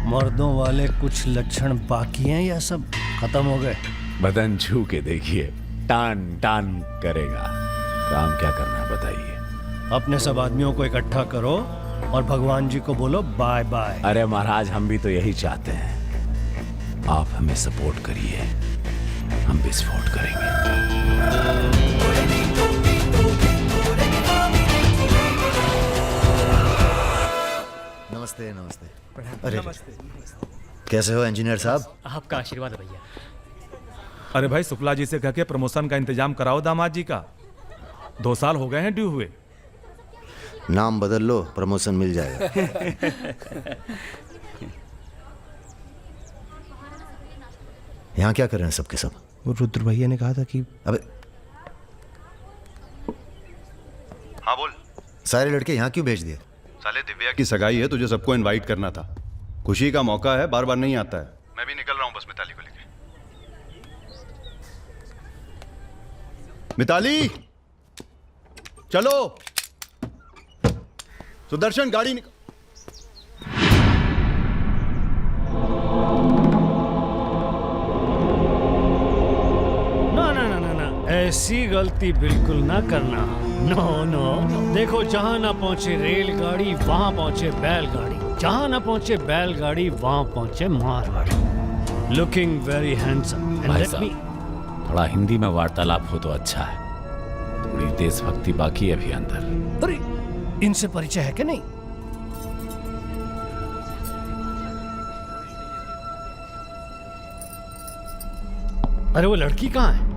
मर्दों वाले कुछ लक्षण बाकी हैं या सब खत्म हो गए? बदन छू के देखिए, टान टान करेगा। काम क्या करना है बताइए? अपने सब आदमियों को इकट्ठा करो और भगवान जी को बोलो बाय बाय। अरे महाराज हम भी तो यही चाहते हैं, आप हमें सपोर्ट करिए, हम विस्फोट करेंगे। नमस्ते नमस्ते। अरे कैसे हो इंजीनियर साहब? आपका आशीर्वाद है भैया। अरे भाई शुक्ला जी से कह के प्रमोशन का इंतजाम कराओ दामाद जी का। 2 साल हो गए हैं ड्यू हुए। नाम बदल लो, प्रमोशन मिल जाएगा। यहाँ क्या कर रहे हैं सबके सब? वो रुद्र भैया ने कहा था कि अबे हाँ बोल। सारे लड़के यहाँ क्यों भेज दिए? साले दिव्या की सगाई है, तुझे सबको इनवाइट करना था। खुशी का मौका है, बार बार नहीं आता है। मैं भी निकल रहा हूँ बस मिताली को लेके। मिताली चलो। सुदर्शन गाड़ी निकल। ना ना ना ना ना, ऐसी गलती बिल्कुल ना करना। नो नो, देखो जहां ना पहुंचे रेलगाड़ी वहां पहुंचे बैलगाड़ी, जहां ना पहुंचे बैलगाड़ी वहां पहुंचे मारवाड़ी। Looking very handsome. भाई साहब थोड़ा हिंदी में वार्तालाप हो तो अच्छा है, थोड़ी देशभक्ति बाकी है अभी अंदर। अरे इनसे परिचय है कि नहीं? अरे वो लड़की कहाँ है?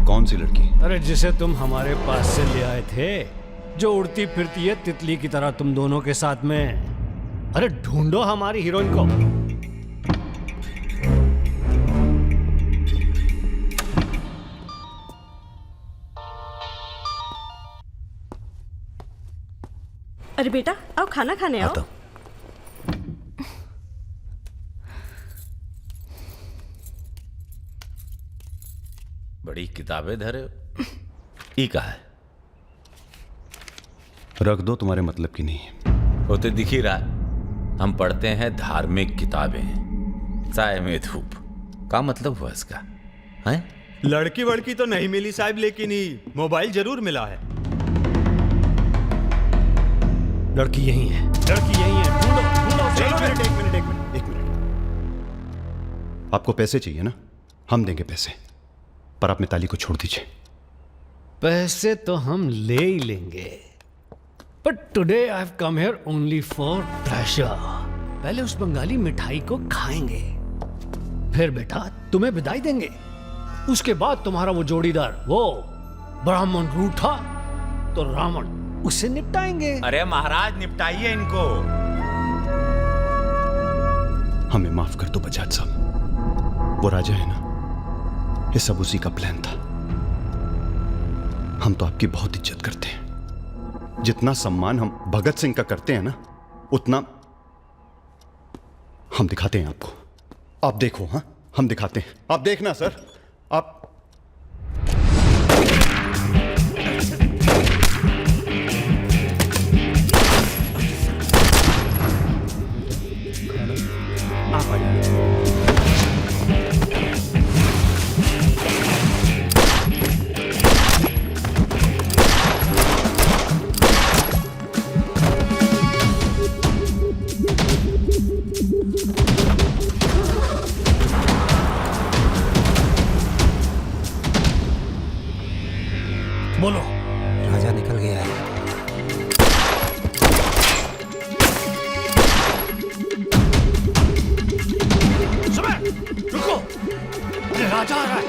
कौन सी लड़की? अरे जिसे तुम हमारे पास से ले आए थे, जो उड़ती फिरती है तितली की तरह तुम दोनों के साथ में। अरे ढूंढो हमारी हीरोइन को। अरे बेटा आओ खाना खाने आओ। बड़ी किताबें धरे ई का है? रख दो, तुम्हारे मतलब की नहीं है। वो तो दिख ही रहा है, हम पढ़ते हैं धार्मिक किताबें, चाय में धूप। का मतलब हुआ इसका है? लड़की वड़की तो नहीं मिली साहब, लेकिन ही मोबाइल जरूर मिला है। लड़की यही है, लड़की यही है। ढूंढो ढूंढो। एक मिनट। आपको पैसे चाहिए ना? हम देंगे पैसे, पर आप मिताली को छोड़ दीजिए। पैसे तो हम ले ही लेंगे, but today I have come here only for pressure. पहले उस बंगाली मिठाई को खाएंगे, फिर बेटा तुम्हें विदाई देंगे। उसके बाद तुम्हारा वो जोड़ीदार, वो ब्राह्मण रूठा तो रावण, उसे निपटाएंगे। अरे महाराज निपटाइए इनको। हमें माफ कर दो बजाज साहब, वो राजा है ना, ये सब उसी का प्लान था। हम तो आपकी बहुत इज्जत करते हैं। जितना सम्मान हम भगत सिंह का करते हैं ना, उतना हम दिखाते हैं आपको। आप देखो, हाँ हम दिखाते हैं, आप देखना सर। आप बोलो। राजा निकल गया है। अरे राजा आ रहा है।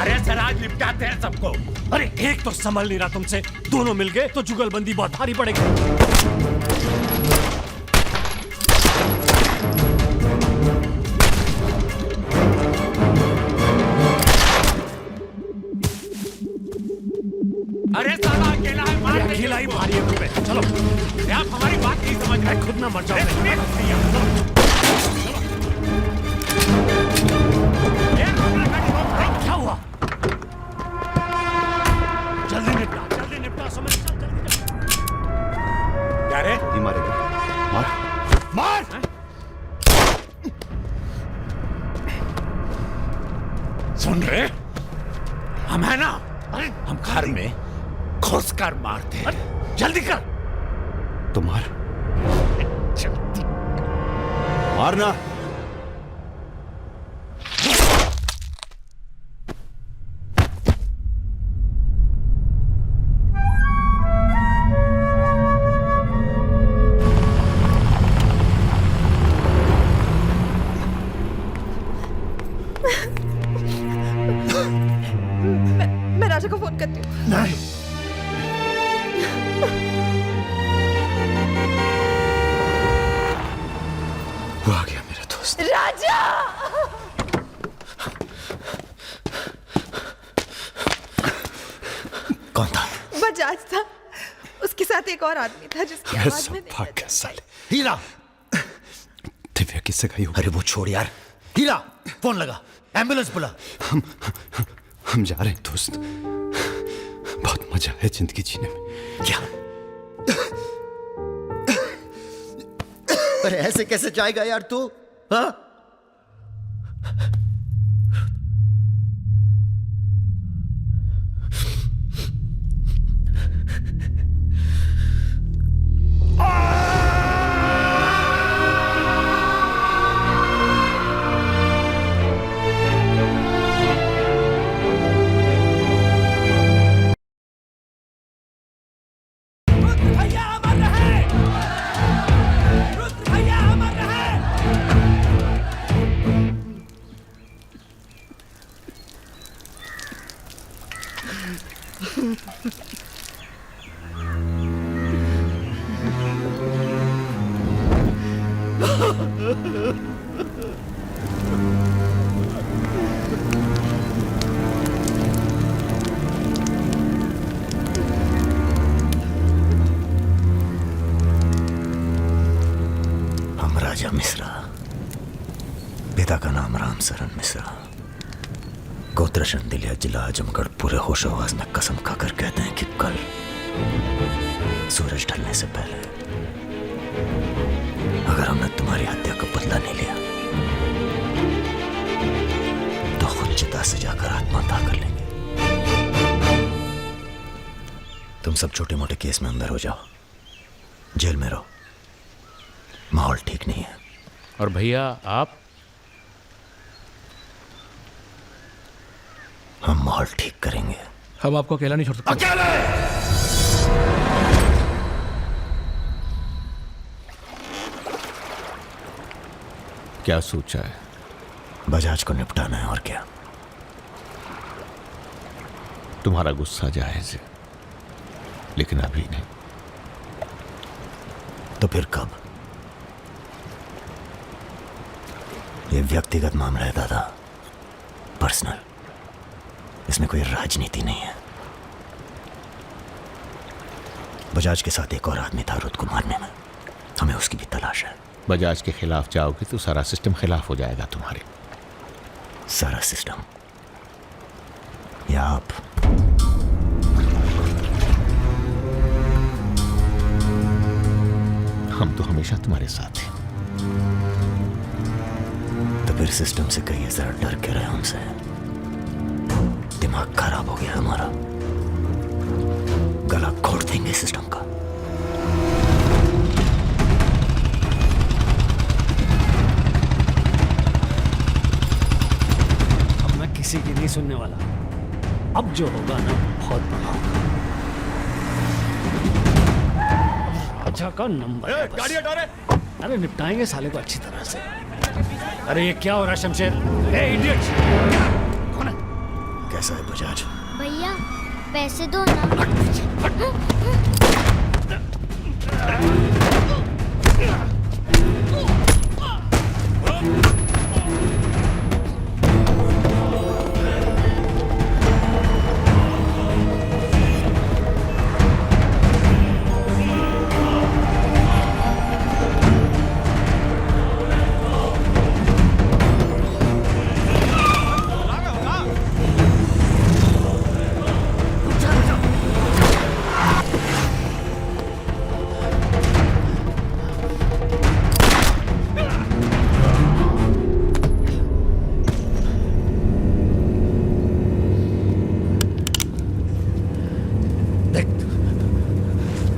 अरे सर आज निपटाते हैं सबको। अरे एक तो संभल नहीं रहा तुमसे, दोनों मिल गए तो जुगलबंदी बहुत भारी पड़ेगी। अरे साला अकेला है, मार दे। अकेला ही भारी है तुम पे। चलो अरे आप हमारी बात नहीं समझ रहे। खुद ना मर जाओ। क्या हुआ? जल्दी निपटा समझ चल जल्दी। क्या रे? ये मारेगा, मार। सुन रहे? हम है ना, हम घर में घुस कर मारते हैं। जल्दी कर। तो मार, मारना। मैं राजा को फोन करती हूँ। नहीं, वो आ गया मेरा दोस्त। राजा! कौन था? बजाज था। उसके साथ एक और आदमी था जिसकी आवाज में भाग गया साले। हीरा! दिव्या किससे गई हो? अरे वो छोड़ यार। हीरा, फोन लगा, एम्बुलेंस बुला। हम जा रहे हैं दोस्त, बहुत मजा है जिंदगी जीने में। क्या? अरे ऐसे कैसे जाएगा यार तू? हाँ? हम राजा मिश्रा, पिता का नाम राम सरन मिश्रा, गोत्र शंदिलिया, जिला आजमगढ़, पूरे होशो आवाज में कसम खाकर कहते हैं कि कल सूरज ढलने से पहले अगर हमने तुम्हारी हत्या का बदला नहीं लिया तो खुद चिता से जाकर आत्महत्या कर लेंगे। तुम सब छोटे मोटे केस में अंदर हो जाओ, जेल में रहो, माहौल ठीक नहीं है। और भैया आप? हम माहौल ठीक करेंगे। हम आपको अकेला नहीं छोड़ सकते। अकेले! क्या सोचा है? बजाज को निपटाना है और क्या। तुम्हारा गुस्सा जायज है, लेकिन अभी नहीं। तो फिर कब? ये व्यक्तिगत मामला है दादा, पर्सनल। इसमें कोई राजनीति नहीं है। बजाज के साथ एक और आदमी था रुद को मारने में, हमें उसकी भी तलाश है। बजाज के खिलाफ जाओगे तो सारा सिस्टम खिलाफ हो जाएगा तुम्हारे। सारा सिस्टम या आप? हम तो हमेशा तुम्हारे साथ हैं। तो फिर सिस्टम से कहिए जरा डर के रहे हमसे। दिमाग खराब हो गया हमारा, गला घोट देंगे सिस्टम का। अब मैं किसी की नहीं सुनने वाला। अब जो होगा ना बहुत बड़ा होगा। राजा का नंबर। गाड़ी हटा रे। अरे निपटाएंगे साले को अच्छी तरह से। अरे ये क्या हो रहा है शमशेर? ए इडियट! कैसा है बजाज? भैया पैसे दो ना।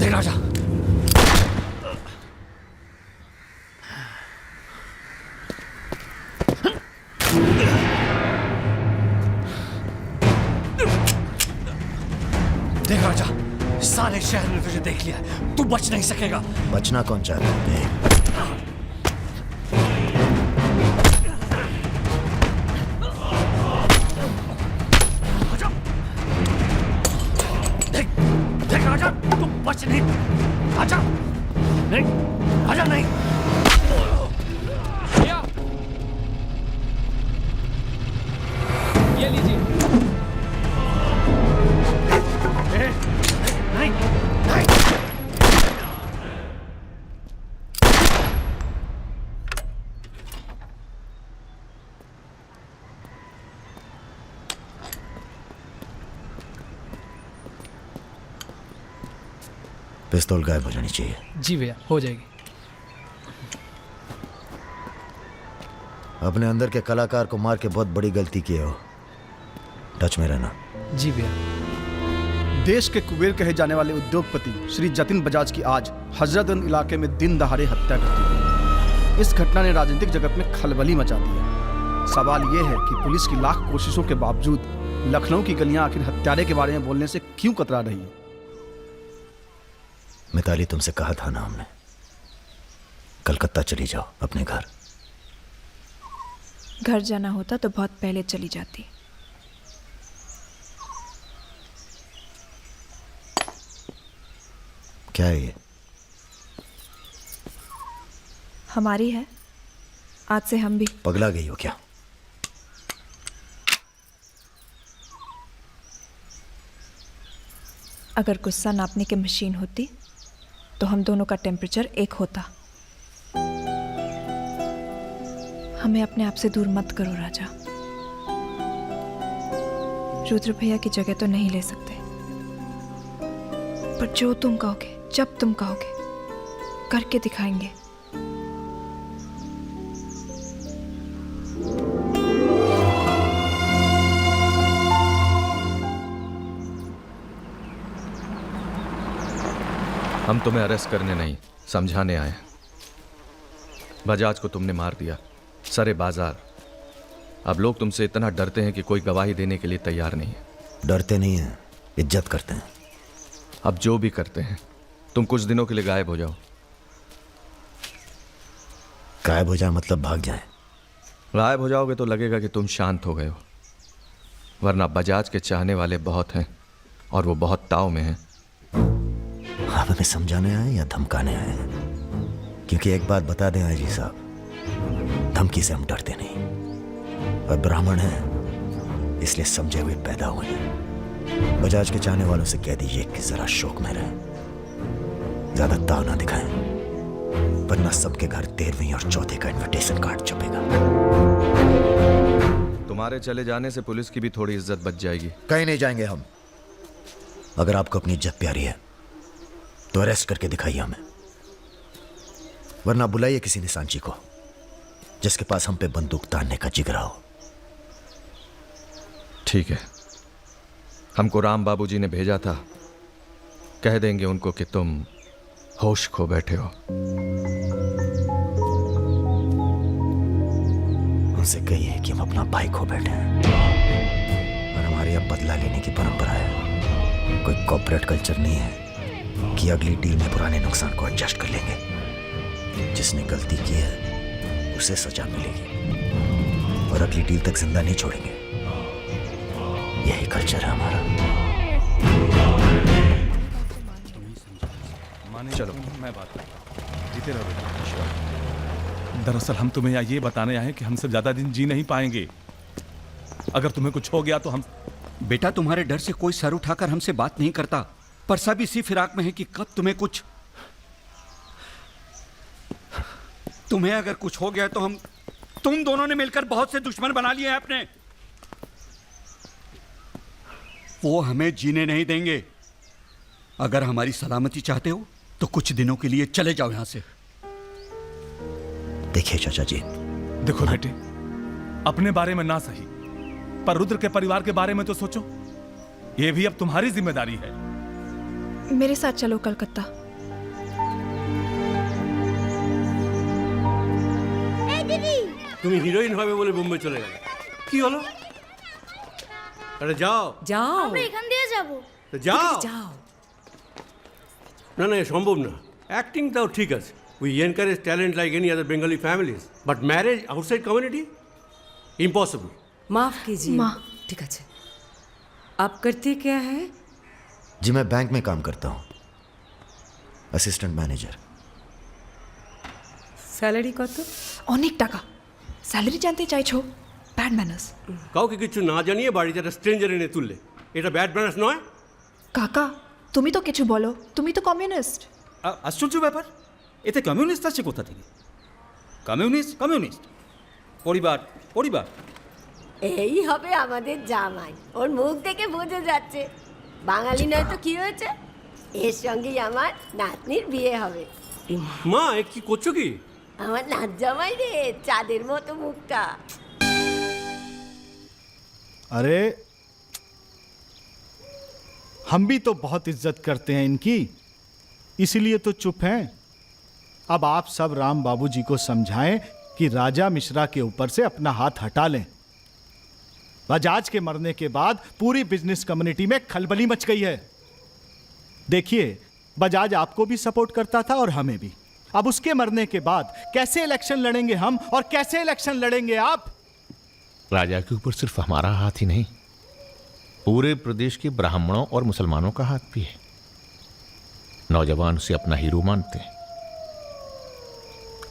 देख राजा, देख राजा, सारे शहर ने तुझे देख लिया, तू बच नहीं सकेगा। बचना कौन चाहता है? देख राजा, तू बच नहीं। आजा नहीं, आजा नहीं। ये लीजिए। नहीं, नहीं। पिस्तौल गायब हो जानी चाहिए। जी भैया, हो जाएगी। अपने अंदर के कलाकार को मार के बहुत बड़ी गलती की हो। टच में रहना। जी भैया। देश के कुबेर कहे जाने वाले उद्योगपति श्री जतिन बजाज की आज हजरतगंज इलाके में दिन दहाड़े हत्या कर दी गई। इस घटना ने राजनीतिक जगत में खलबली मचा दी है। सवाल यह है कि पुलिस की लाख कोशिशों के बावजूद लखनऊ की गलियां आखिर हत्यारे के बारे में बोलने से क्यों कतरा रही है? मिताली, तुमसे कहा था ना हमने, कलकत्ता चली जाओ अपने घर। घर जाना होता तो बहुत पहले चली जाती। क्या है ये? हमारी है, आज से हम भी। पगला गई हो क्या? अगर गुस्सा नापने की मशीन होती तो हम दोनों का टेम्परेचर एक होता। हमें अपने आप से दूर मत करो राजा। रुद्र भैया की जगह तो नहीं ले सकते, पर जो तुम कहोगे, जब तुम कहोगे, करके दिखाएंगे। हम तुम्हें अरेस्ट करने नहीं, समझाने आए हैं। बजाज को तुमने मार दिया, सरे बाजार। अब लोग तुमसे इतना डरते हैं कि कोई गवाही देने के लिए तैयार नहीं है। डरते नहीं हैं, इज्जत करते हैं। अब जो भी करते हैं, तुम कुछ दिनों के लिए गायब हो जाओ। गायब हो जाए मतलब भाग जाए? गायब हो जाओगे तो लगेगा कि तुम शांत हो गए हो, वरना बजाज के चाहने वाले बहुत हैं और वो बहुत ताव में हैं। आप हमें समझाने आए या धमकाने आए हैं? क्योंकि एक बात बता दें आईजी साहब, धमकी से हम डरते नहीं। और ब्राह्मण हैं, इसलिए समझे हुए पैदा हुए हैं। बजाज के चाहने वालों से कह दीजिए कि जरा शौक में रहें, ज्यादा ताव ना दिखाएं, वरना सबके घर 13वीं और 4थे का इनविटेशन कार्ड छपेगा। तुम्हारे चले जाने से पुलिस की भी थोड़ी इज्जत बच जाएगी। कहीं नहीं जाएंगे हम। अगर आपको अपनी इज्जत प्यारी है तो अरेस्ट करके दिखाइए हमें, वरना बुलाइए किसी निशानची को जिसके पास हम पे बंदूक तानने का जिगरा हो। ठीक है, हमको राम बाबूजी ने भेजा था, कह देंगे उनको कि तुम होश खो बैठे हो। उनसे कहिए कि हम अपना भाई खो बैठे हैं और हमारी अब बदला लेने की परंपरा है। कोई कॉर्पोरेट कल्चर नहीं है कि अगली डील में पुराने नुकसान को एडजस्ट कर लेंगे। जिसने गलती की है उसे सजा मिलेगी और अगली डील तक जिंदा नहीं छोड़ेंगे। यही कल्चर है हमारा। चलो मैं बात करता हूं। जीते रहो बेटा। दरअसल हम तुम्हें ये बताने आए हैं कि हमसे ज्यादा दिन जी नहीं पाएंगे। अगर तुम्हें कुछ हो गया तो हम। बेटा तुम्हारे डर से कोई सर उठाकर हमसे बात नहीं करता, पर सब इसी फिराक में है कि कब तुम्हें अगर कुछ हो गया तो तुम दोनों ने मिलकर बहुत से दुश्मन बना लिए हैं अपने। वो हमें जीने नहीं देंगे। अगर हमारी सलामती चाहते हो तो कुछ दिनों के लिए चले जाओ यहां से। देखिए चाचा जी, देखो बेटे, अपने बारे में ना सही पर रुद्र के परिवार के बारे में तो सोचो। ये भी अब तुम्हारी जिम्मेदारी है। मेरे साथ चलो कलकत्ता। তুমি হিরোইন হবে বলে বোম্বে চলে গেলে, কি হলো? আরে যাও যাও, আমরা এখান দিয়ে যাব। তো যাও যাও। না না, সম্ভব না। অ্যাক্টিং তাও ঠিক আছে, we encourage talent like any other Bengali families, but marriage outside community impossible. माफ कीजिए। ठीक है। आप करते क्या है? जी मैं बैंक में काम करता हूँ, असिस्टेंट मैनेजर। স্যালারি কত? অনেক টাকা। স্যালারি জানতে চাইছো? Bad manners. কাউকে কিছু না জানিয়ে বাড়িতে একটা স্ট্রেঞ্জার এনে তুললে, এটা ব্যাড ম্যানার্স নয়? কাকা তুমি তো কিছু বলো, তুমি তো কমিউনিস্ট। আশ্চর্য ব্যাপার, এতে কমিউনিস্ট আছে কোথা থেকে? কমিউনিস্ট কমিউনিস্ট, পরিবার পরিবার। এই হবে আমাদের জামাই, ওর মুখ দেখে বোঝা যাচ্ছে বাঙালি নয় তো কি হয়েছে। এর সঙ্গেই আমার নাতনির বিয়ে হবে। মা এ কি করছো কি? আমার নাত জামাই রে, চাঁদের মতো মুখটা। अरे हम भी तो बहुत इज्जत करते हैं इनकी, इसीलिए तो चुप हैं। अब आप सब राम बाबूजी को समझाएं कि राजा मिश्रा के ऊपर से अपना हाथ हटा लें। बजाज के मरने के बाद पूरी बिजनेस कम्युनिटी में खलबली मच गई है। देखिए, बजाज आपको भी सपोर्ट करता था और हमें भी। अब उसके मरने के बाद कैसे इलेक्शन लड़ेंगे हम और कैसे इलेक्शन लड़ेंगे आप? राजा के ऊपर सिर्फ हमारा हाथ ही नहीं, पूरे प्रदेश के ब्राह्मणों और मुसलमानों का हाथ भी है। नौजवान उसे अपना हीरो मानते हैं।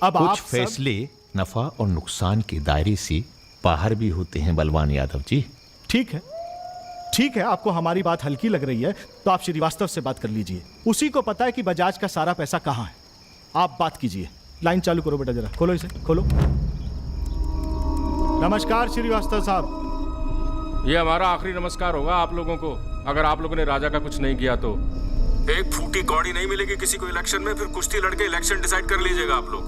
अब कुछ आप फैसले नफा और नुकसान के दायरे से बाहर भी होते हैं बलवान यादव जी। ठीक है, ठीक है, आपको हमारी बात हल्की लग रही है तो आप श्रीवास्तव से बात कर लीजिए। उसी को पता है कि बजाज का सारा पैसा कहाँ है। आप बात कीजिए। लाइन चालू करो बेटा, जरा खोलो इसे, खोलो। नमस्कार श्रीवास्तव साहब। ये हमारा आखिरी नमस्कार होगा आप लोगों को, अगर आप लोगों ने राजा का कुछ नहीं किया तो। एक फूटी कौड़ी नहीं मिलेगी किसी को इलेक्शन में, फिर कुश्ती लड़के इलेक्शन डिसाइड कर लीजिएगा आप लोग।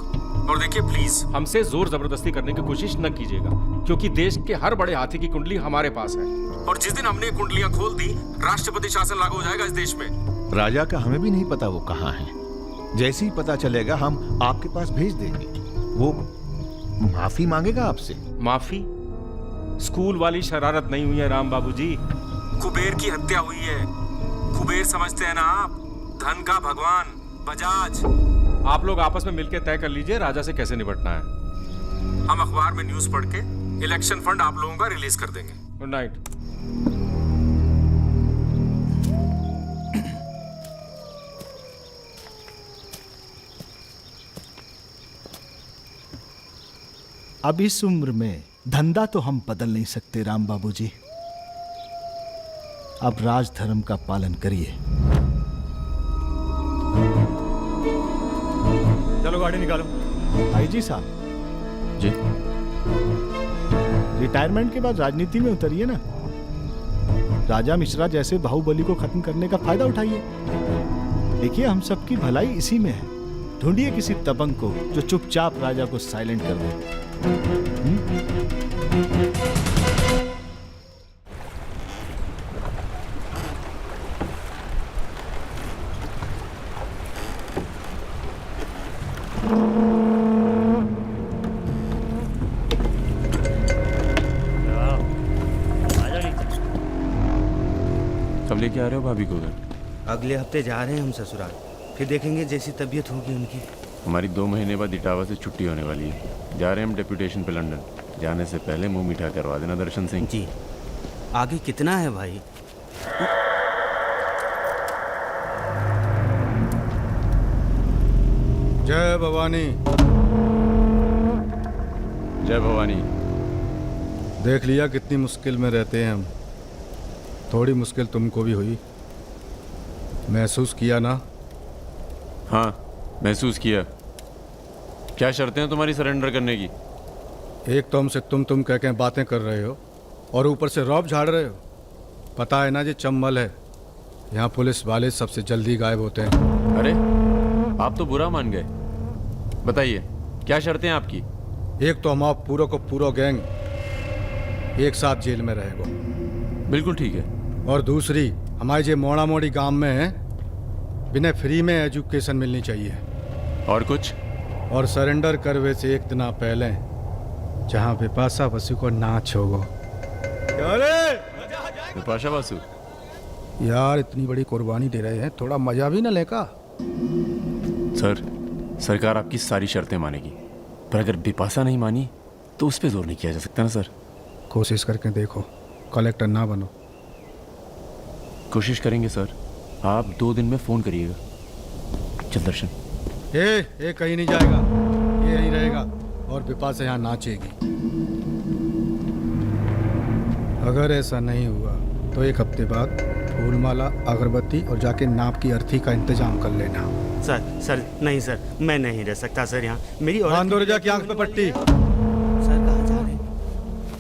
और देखिए प्लीज हमसे जोर जबरदस्ती करने की कोशिश न कीजिएगा, क्योंकि देश के हर बड़े हाथी की कुंडली हमारे पास है। और जिस दिन हमने कुंडलियां खोल दी, राष्ट्रपति शासन लागू हो जाएगा इस देश में। राजा का हमें भी नहीं पता वो कहाँ है। जैसे ही पता चलेगा हम आपके पास भेज देंगे। वो माफी मांगेगा आपसे। माफी? स्कूल वाली शरारत नहीं हुई है राम बाबूजी। कुबेर की हत्या हुई है। कुबेर समझते हैं ना आप, धन का भगवान बजाज। आप लोग आपस में मिलकर तय कर लीजिए राजा से कैसे निपटना है। हम अखबार में न्यूज पढ़ के इलेक्शन फंड आप लोगों का रिलीज कर देंगे। Good night. अब इस उम्र में धंधा तो हम बदल नहीं सकते राम बाबूजी। अब राजधर्म का पालन करिए। चलो गाड़ी निकालो। आईजी साहब जी, रिटायरमेंट के बाद राजनीति में उतरिए ना। राजा मिश्रा जैसे बाहुबली को खत्म करने का फायदा उठाइए। देखिए, हम सबकी भलाई इसी में है। ढूंढिए किसी दबंग को जो चुपचाप राजा को साइलेंट कर दे। कब लेके आ रहे हो भाभी को घर? अगले हफ्ते जा रहे हैं हम ससुराल, फिर देखेंगे जैसी तबीयत होगी उनकी। हमारी 2 महीने बाद इटावा से छुट्टी होने वाली है। जा रहे हैं हम डेप्यूटेशन पे लंदन। जाने से पहले मुंह मीठा करवा देना दर्शन सिंह। जी। आगे कितना है भाई? जय भवानी। जय भवानी। देख लिया कितनी मुश्किल में रहते हैं हम। थोड़ी मुश्किल तुमको भी हुई, महसूस किया ना? हाँ, महसूस किया। क्या शर्तें हैं तुम्हारी सरेंडर करने की? एक तो हमसे तुम कह के बातें कर रहे हो और ऊपर से रौब झाड़ रहे हो। पता है ना ये चंबल है, यहाँ पुलिस वाले सबसे जल्दी गायब होते हैं। अरे आप तो बुरा मान गए। बताइए क्या शर्तें हैं आपकी? एक तो हम आप पूरा को पूरा गैंग एक साथ जेल में रहेगा। बिल्कुल ठीक है। और दूसरी, हमारे जो मोड़ा मोड़ी गांव में है, बिना फ्री में एजुकेशन मिलनी चाहिए। और कुछ? और सरेंडर करवे से एक दिन पहले जहाँ बिपाशा बसु को नाच होगा। बिपाशा बसु यार इतनी बड़ी कुर्बानी दे रहे हैं, थोड़ा मजा भी न लेगा? सर, सरकार आपकी सारी शर्तें मानेगी, पर अगर बिपाशा नहीं मानी तो उस पर जोर नहीं किया जा सकता ना सर। कोशिश करके देखो, कलेक्टर ना बनो। कोशिश करेंगे सर। आप 2 दिन में फ़ोन करिएगा। चल दर्शन। ये कहीं नहीं जाएगा, ये यहीं रहेगा और बिपाशा यहाँ नाचेगी। अगर ऐसा नहीं हुआ तो 1 हफ्ते बाद फूलमाला, अगरबत्ती और जाके नाप की अर्थी का इंतजाम कर लेना। सर नहीं सर, मैं नहीं रह सकता सर यहाँ। मेरी औरत की आंख पे पट्टी। सर कहाँ जा रहे हैं?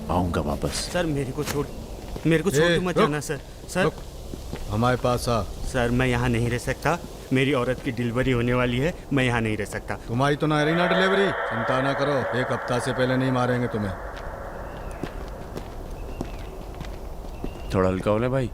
आऊँगा वापस। सर मेरे को छोड़ के मत जाना सर। सर हमारे पास आ। सर मैं यहाँ नहीं रह सकता, मेरी औरत की डिलीवरी होने वाली है, मैं यहाँ नहीं रह सकता। तुम्हारी तो ना रही ना डिलीवरी, चिंता ना करो, 1 हफ्ता से पहले नहीं मारेंगे तुम्हें। थोड़ा हल्का हो ले भाई।